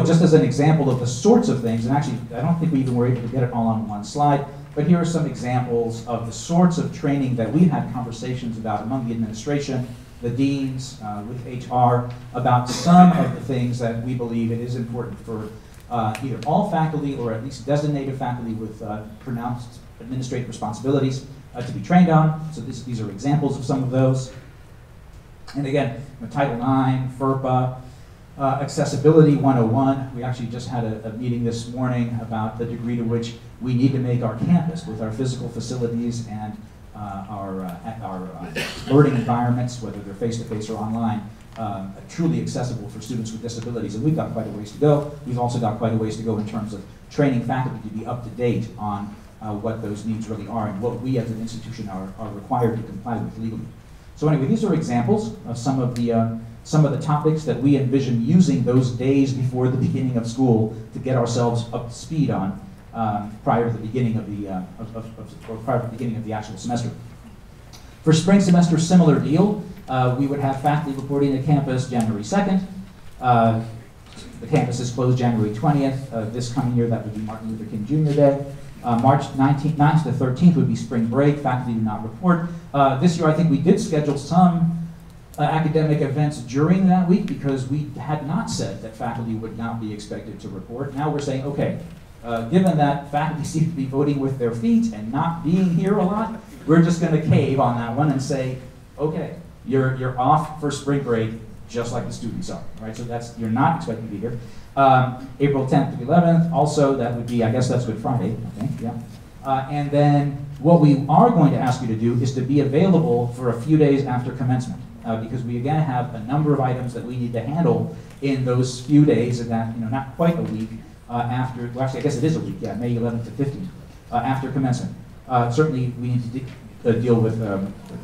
S5: Just as an example of the sorts of things, and actually, I don't think we even were able to get it all on one slide, but here are some examples of the sorts of training that we've had conversations about among the administration, the deans, with HR, about some of the things that we believe it is important for either all faculty or at least designated faculty with pronounced administrative responsibilities to be trained on. So these are examples of some of those. And again, Title IX, FERPA, Accessibility 101. We actually just had a meeting this morning about the degree to which we need to make our campus, with our physical facilities and our learning environments, whether they're face-to-face or online, truly accessible for students with disabilities. And we've got quite a ways to go. We've also got quite a ways to go in terms of training faculty to be up to date on what those needs really are and what we as an institution are required to comply with legally. So anyway, these are examples of some of the topics that we envision using those days before the beginning of school to get ourselves up to speed on prior to the beginning of the actual semester. For spring semester, similar deal. We would have faculty reporting to campus January 2nd. The campus is closed January 20th. This coming year, that would be Martin Luther King Jr. Day. March 9th to 13th would be spring break. Faculty do not report. This year, I think we did schedule some academic events during that week because we had not said that faculty would not be expected to report. Now we're saying, okay, given that faculty seem to be voting with their feet and not being here a lot, we're just going to cave on that one and say, okay, you're off for spring break just like the students are, right? So you're not expected to be here. April 10th to 11th, also that would be, I guess that's Good Friday, I think, yeah. And then what we are going to ask you to do is to be available for a few days after commencement, because we again have a number of items that we need to handle in those few days, and that, not quite a week after, well actually I guess it is a week, yeah, May 11th to 15th, after commencement. Certainly we need to deal with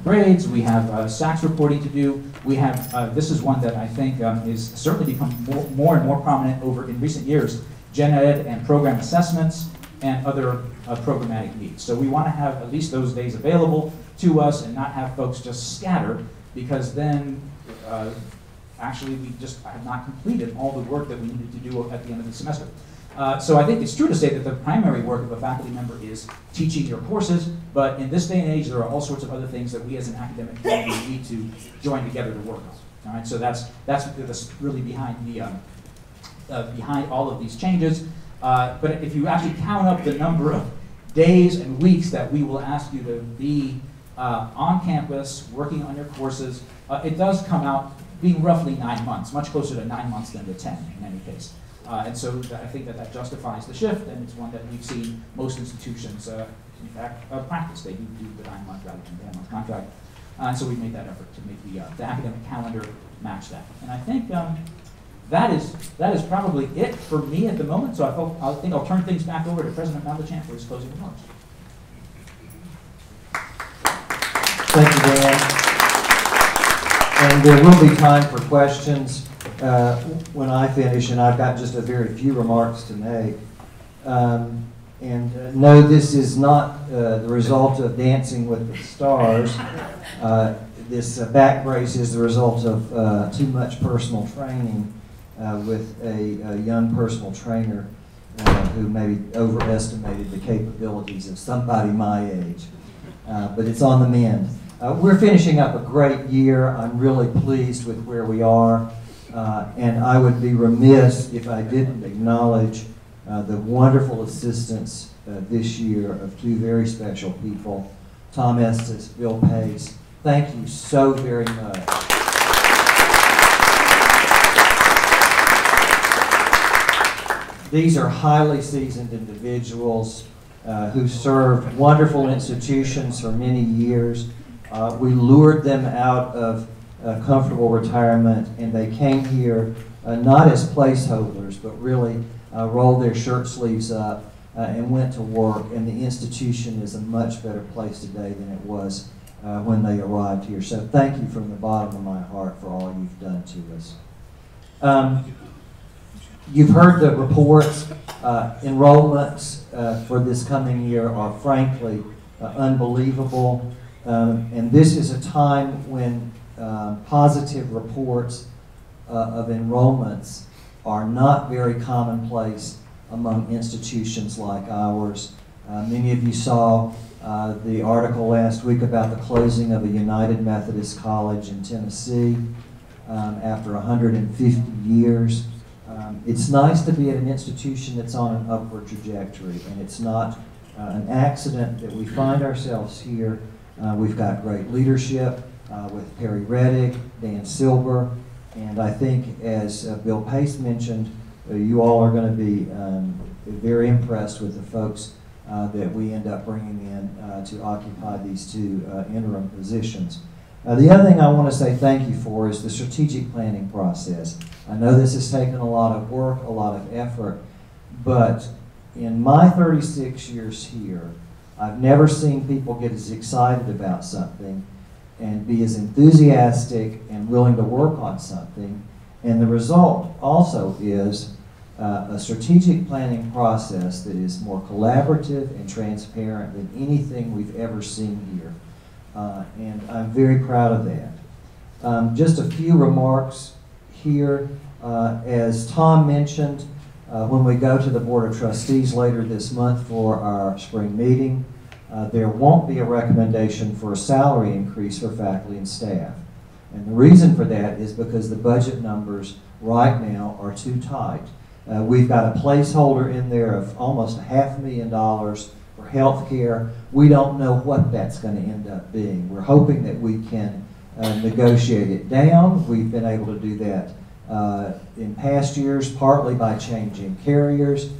S5: grades. We have SACS reporting to do. We have, this is one that I think is certainly become more and more prominent over in recent years, gen ed and program assessments and other programmatic needs. So we want to have at least those days available to us and not have folks just scatter, because then actually we just have not completed all the work that we needed to do at the end of the semester. So I think it's true to say that the primary work of a faculty member is teaching your courses, but in this day and age, there are all sorts of other things that we as an academic community need to join together to work on. All right, so that's really behind behind all of these changes. But if you actually count up the number of days and weeks that we will ask you to be on campus working on your courses, it does come out being roughly 9 months, much closer to 9 months than to 10 in any case. And so I think that justifies the shift, and it's one that we've seen most institutions, in fact, practice. They do the 9 month rather than the 10 month contract. And so we made that effort to make the academic calendar match that. And I think that is probably it for me at the moment. So I think I'll turn things back over to President Malachan for his closing remarks.
S2: Thank you, Dan. And there will be time for questions when I finish, and I've got just a very few remarks to make. No, this is not the result of Dancing with the Stars. This back brace is the result of too much personal training with a young personal trainer who maybe overestimated the capabilities of somebody my age. But it's on the mend. We're finishing up a great year. I'm really pleased with where we are. And I would be remiss if I didn't acknowledge the wonderful assistance this year of two very special people, Tom Estes, Bill Pace. Thank you so very much. These are highly seasoned individuals who served wonderful institutions for many years. We lured them out of comfortable retirement, and they came here not as placeholders, but really rolled their shirt sleeves up and went to work, and the institution is a much better place today than it was when they arrived here. So thank you from the bottom of my heart for all you've done to us. You've heard the reports. Enrollments for this coming year are frankly unbelievable. And this is a time when positive reports of enrollments are not very commonplace among institutions like ours. Many of you saw the article last week about the closing of a United Methodist College in Tennessee after 150 years. It's nice to be at an institution that's on an upward trajectory, and it's not an accident that we find ourselves here. We've got great leadership with Perry Reddick, Dan Silber, and I think, as Bill Pace mentioned, you all are going to be very impressed with the folks that we end up bringing in to occupy these two interim positions. The other thing I want to say thank you for is the strategic planning process. I know this has taken a lot of work, a lot of effort, but in my 36 years here, I've never seen people get as excited about something and be as enthusiastic and willing to work on something. And the result also is a strategic planning process that is more collaborative and transparent than anything we've ever seen here. And I'm very proud of that. Just a few remarks here. As Tom mentioned, when we go to the Board of Trustees later this month for our spring meeting, there won't be a recommendation for a salary increase for faculty and staff. And the reason for that is because the budget numbers right now are too tight. We've got a placeholder in there of almost $500,000 for health care. We don't know what that's going to end up being. We're hoping that we can negotiate it down. We've been able to do that in past years, partly by changing carriers.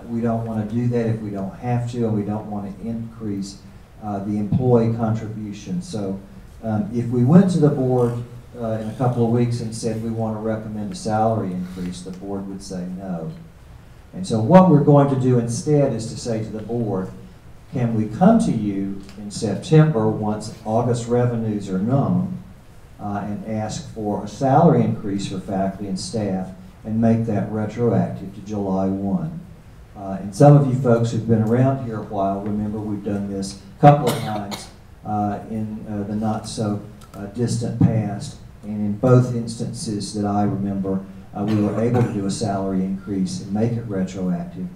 S2: We don't want to do that if we don't have to, and we don't want to increase the employee contribution. So if we went to the board in a couple of weeks and said we want to recommend a salary increase, the board would say no. And so what we're going to do instead is to say to the board, can we come to you in September once August revenues are known and ask for a salary increase for faculty and staff and make that retroactive to July 1. And some of you folks who've been around here a while remember we've done this a couple of times in the not so distant past, and in both instances that I remember we were able to do a salary increase and make it retroactive.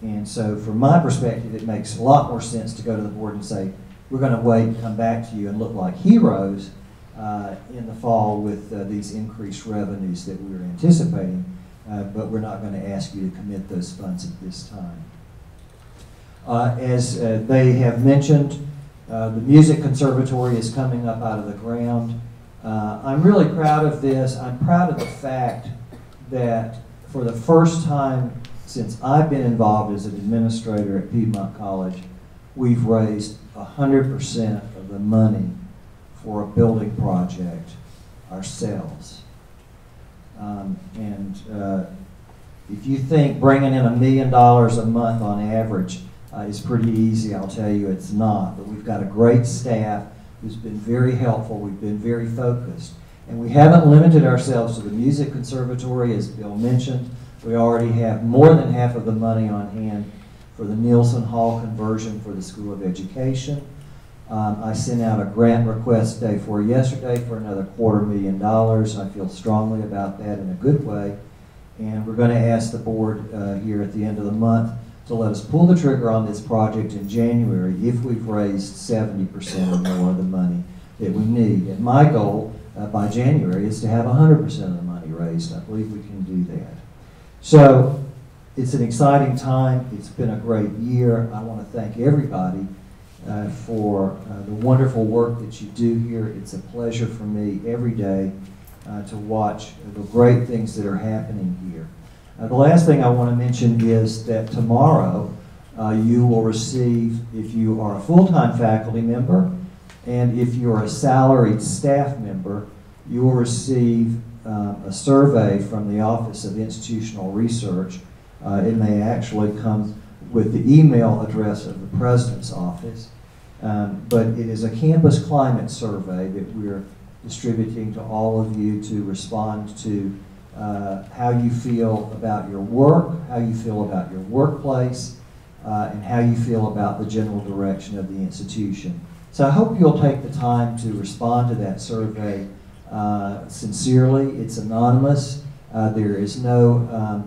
S2: And so from my perspective, it makes a lot more sense to go to the board and say, we're going to wait and come back to you and look like heroes in the fall with these increased revenues that we were anticipating, but we're not going to ask you to commit those funds at this time. As they have mentioned, the Music Conservatory is coming up out of the ground. I'm really proud of this. I'm proud of the fact that for the first time since I've been involved as an administrator at Piedmont College, we've raised 100% of the money for a building project ourselves. If you think bringing in $1 million a month on average is pretty easy, I'll tell you it's not. But we've got a great staff who's been very helpful. We've been very focused. And we haven't limited ourselves to the Music Conservatory, as Bill mentioned. We already have more than half of the money on hand for the Nielsen Hall conversion for the School of Education. I sent out a grant request day before yesterday for another $250,000. I feel strongly about that in a good way. And we're going to ask the board here at the end of the month to let us pull the trigger on this project in January if we've raised 70% or more of the money that we need. And my goal by January is to have 100% of the money raised. I believe we can do that. So it's an exciting time. It's been a great year. I want to thank everybody for the wonderful work that you do here. It's a pleasure for me every day to watch the great things that are happening here. The last thing I want to mention is that tomorrow you will receive, if you are a full-time faculty member and if you are a salaried staff member, you will receive a survey from the Office of Institutional Research. It may actually come with the email address of the President's office, but it is a campus climate survey that we're distributing to all of you to respond to how you feel about your work, how you feel about your workplace, and how you feel about the general direction of the institution. So I hope you'll take the time to respond to that survey sincerely. It's anonymous. There is no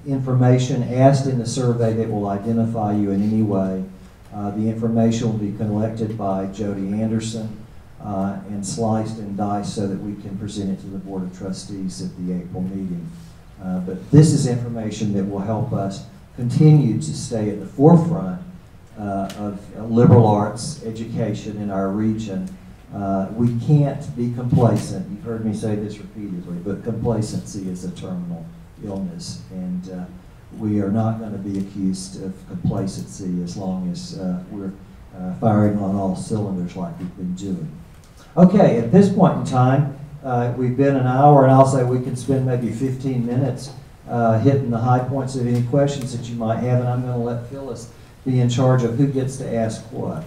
S2: information asked in the survey that will identify you in any way. The information will be collected by Jody Anderson and sliced and diced so that we can present it to the Board of Trustees at the April meeting. But this is information that will help us continue to stay at the forefront of liberal arts education in our region. We can't be complacent. You've heard me say this repeatedly, but complacency is a terminal illness, and we are not going to be accused of complacency as long as we're firing on all cylinders like we've been doing. Okay, at this point in time, we've been an hour, and I'll say we can spend maybe 15 minutes hitting the high points of any questions that you might have, and I'm going to let Phyllis be in charge of who gets to ask what.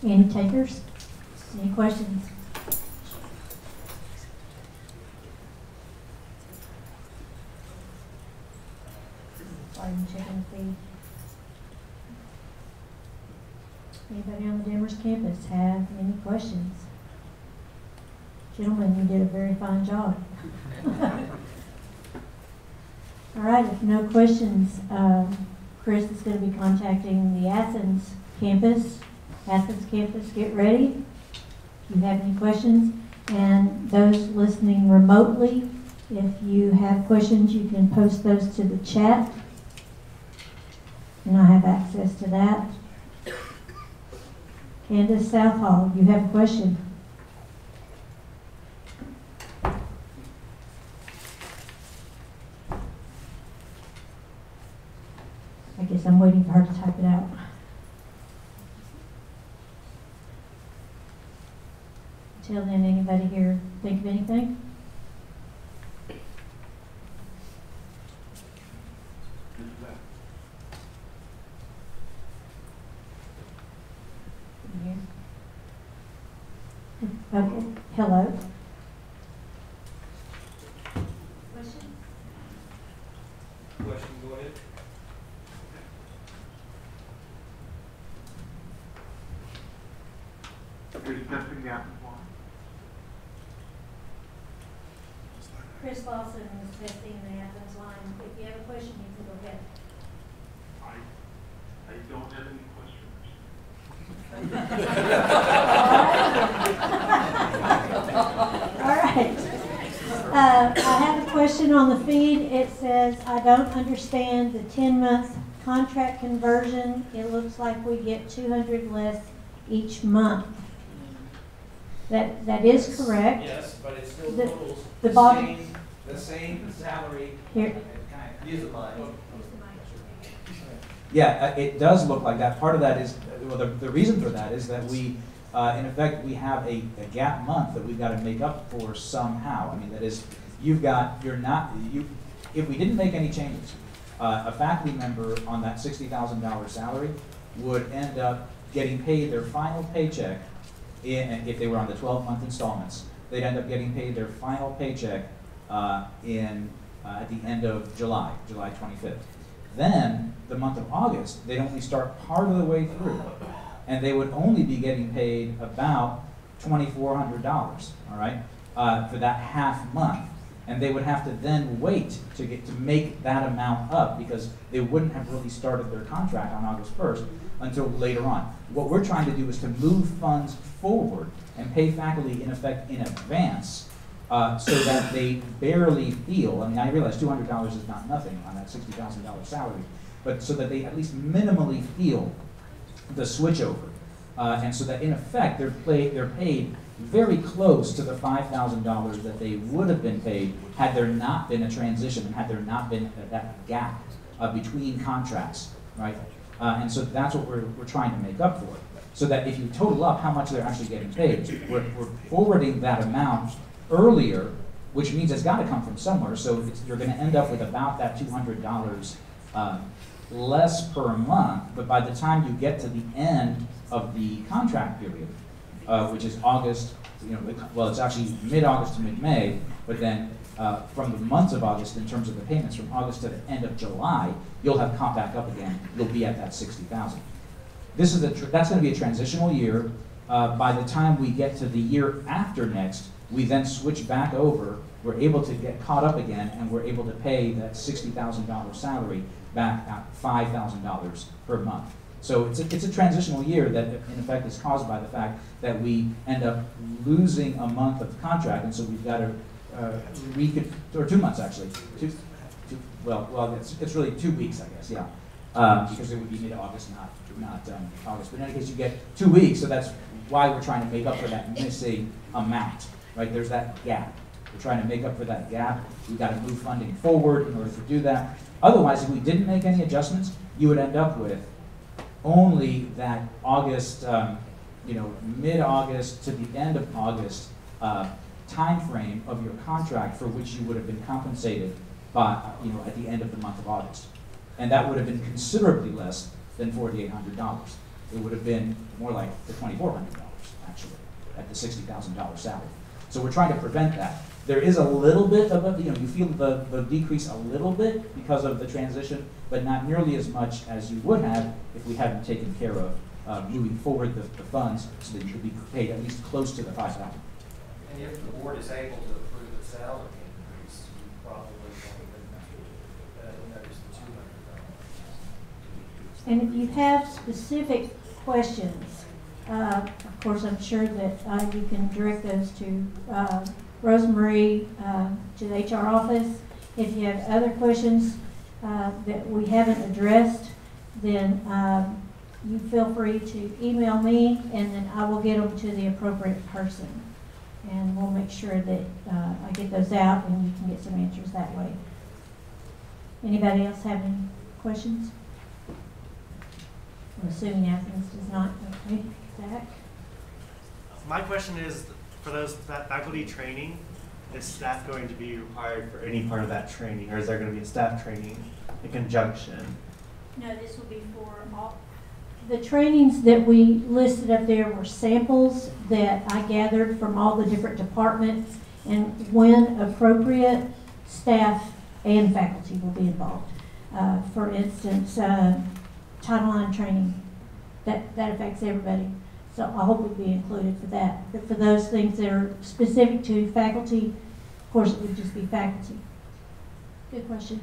S1: Any takers? Any questions? Are you checking the feed? Anybody on the Demers campus have any questions? Gentlemen, you did a very fine job. All right, if no questions, Chris is going to be contacting the Athens campus. Athens campus, get ready. If you have any questions, and those listening remotely, if you have questions, you can post those to the chat, and I have access to that. Candace Southall, you have a question? I guess I'm waiting for her to type it out. Till then, anybody here think of anything? Okay. Hello. Question?
S7: Question, go ahead. You're testing the amplifier.
S1: Chris Lawson is testing the Athens line. If you have a question, you can go ahead.
S7: I don't have any questions.
S1: All right. I have a question on the feed. It says, I don't understand the 10-month contract conversion. It looks like we get 200 less each month. That is correct.
S5: Yes, but it still
S1: The-
S5: totals
S1: the bottom-
S5: the same salary.
S1: Here.
S5: Use the mic. Yeah, it does look like that. Part of that is, well, the reason for that is that we, in effect, we have a gap month that we've got to make up for somehow. I mean, that is, if we didn't make any changes, a faculty member on that $60,000 salary would end up getting paid their final paycheck, if they were on the 12-month installments, they'd end up getting paid their final paycheck at the end of July 25th. Then, the month of August, they'd only start part of the way through, and they would only be getting paid about $2,400, all right, for that half month. And they would have to then wait to make that amount up because they wouldn't have really started their contract on August 1st until later on. What we're trying to do is to move funds forward and pay faculty in effect in advance so that they barely feel, I mean, I realize $200 is not nothing on that $60,000 salary, but so that they at least minimally feel the switchover. And so that in effect, they're paid very close to the $5,000 that they would have been paid had there not been a transition and had there not been that gap between contracts, right? And so that's what we're trying to make up for. So that if you total up how much they're actually getting paid, we're forwarding that amount earlier, which means it's got to come from somewhere. So you're going to end up with about that $200 less per month. But by the time you get to the end of the contract period, which is August, well, it's actually mid-August to mid-May, but then from the months of August, in terms of the payments, from August to the end of July, you'll have caught back up again. You'll be at that $60,000. That's going to be a transitional year. By the time we get to the year after next, we then switch back over. We're able to get caught up again, and we're able to pay that $60,000 salary back at $5,000 per month. So it's a transitional year that, in effect, is caused by the fact that we end up losing a month of the contract, and so we've got to or 2 months actually. Well, it's really 2 weeks, I guess, yeah, because it would be mid-August, not August. But in any case, you get 2 weeks, so that's why we're trying to make up for that missing amount, right? There's that gap. We're trying to make up for that gap. We've got to move funding forward in order to do that. Otherwise, if we didn't make any adjustments, you would end up with only that August, mid-August to the end of August time frame of your contract for which you would have been compensated by, at the end of the month of August. And that would have been considerably less than $4,800. It would have been more like the $2,400, actually, at the $60,000 salary. So we're trying to prevent that. There is a little bit of you feel the decrease a little bit because of the transition, but not nearly as much as you would have if we hadn't taken care of moving forward the funds so that you could be paid at least close to the $5,000.
S8: And if the board is able to approve the salary increase, you probably won't notice the $200.
S1: And if you have specific questions, of course, I'm sure that you can direct those to Rosemarie, to the HR office. If you have other questions that we haven't addressed, then you feel free to email me, and then I will get them to the appropriate person. And we'll make sure that I get those out and you can get some answers that way. Anybody else have any questions? I'm assuming Athens does not. Okay, Zach?
S9: My question is, for that faculty training, is staff going to be required for any part of that training, or is there going to be a staff training in conjunction?
S1: No, this will be for all. The trainings that we listed up there were samples that I gathered from all the different departments, and when appropriate, staff and faculty will be involved. For instance, Title IX training, that affects everybody. So I hope we'll be included for that. But for those things that are specific to faculty, of course, it would just be faculty. Good question.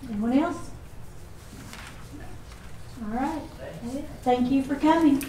S1: Anyone else? All right. Thank you for coming.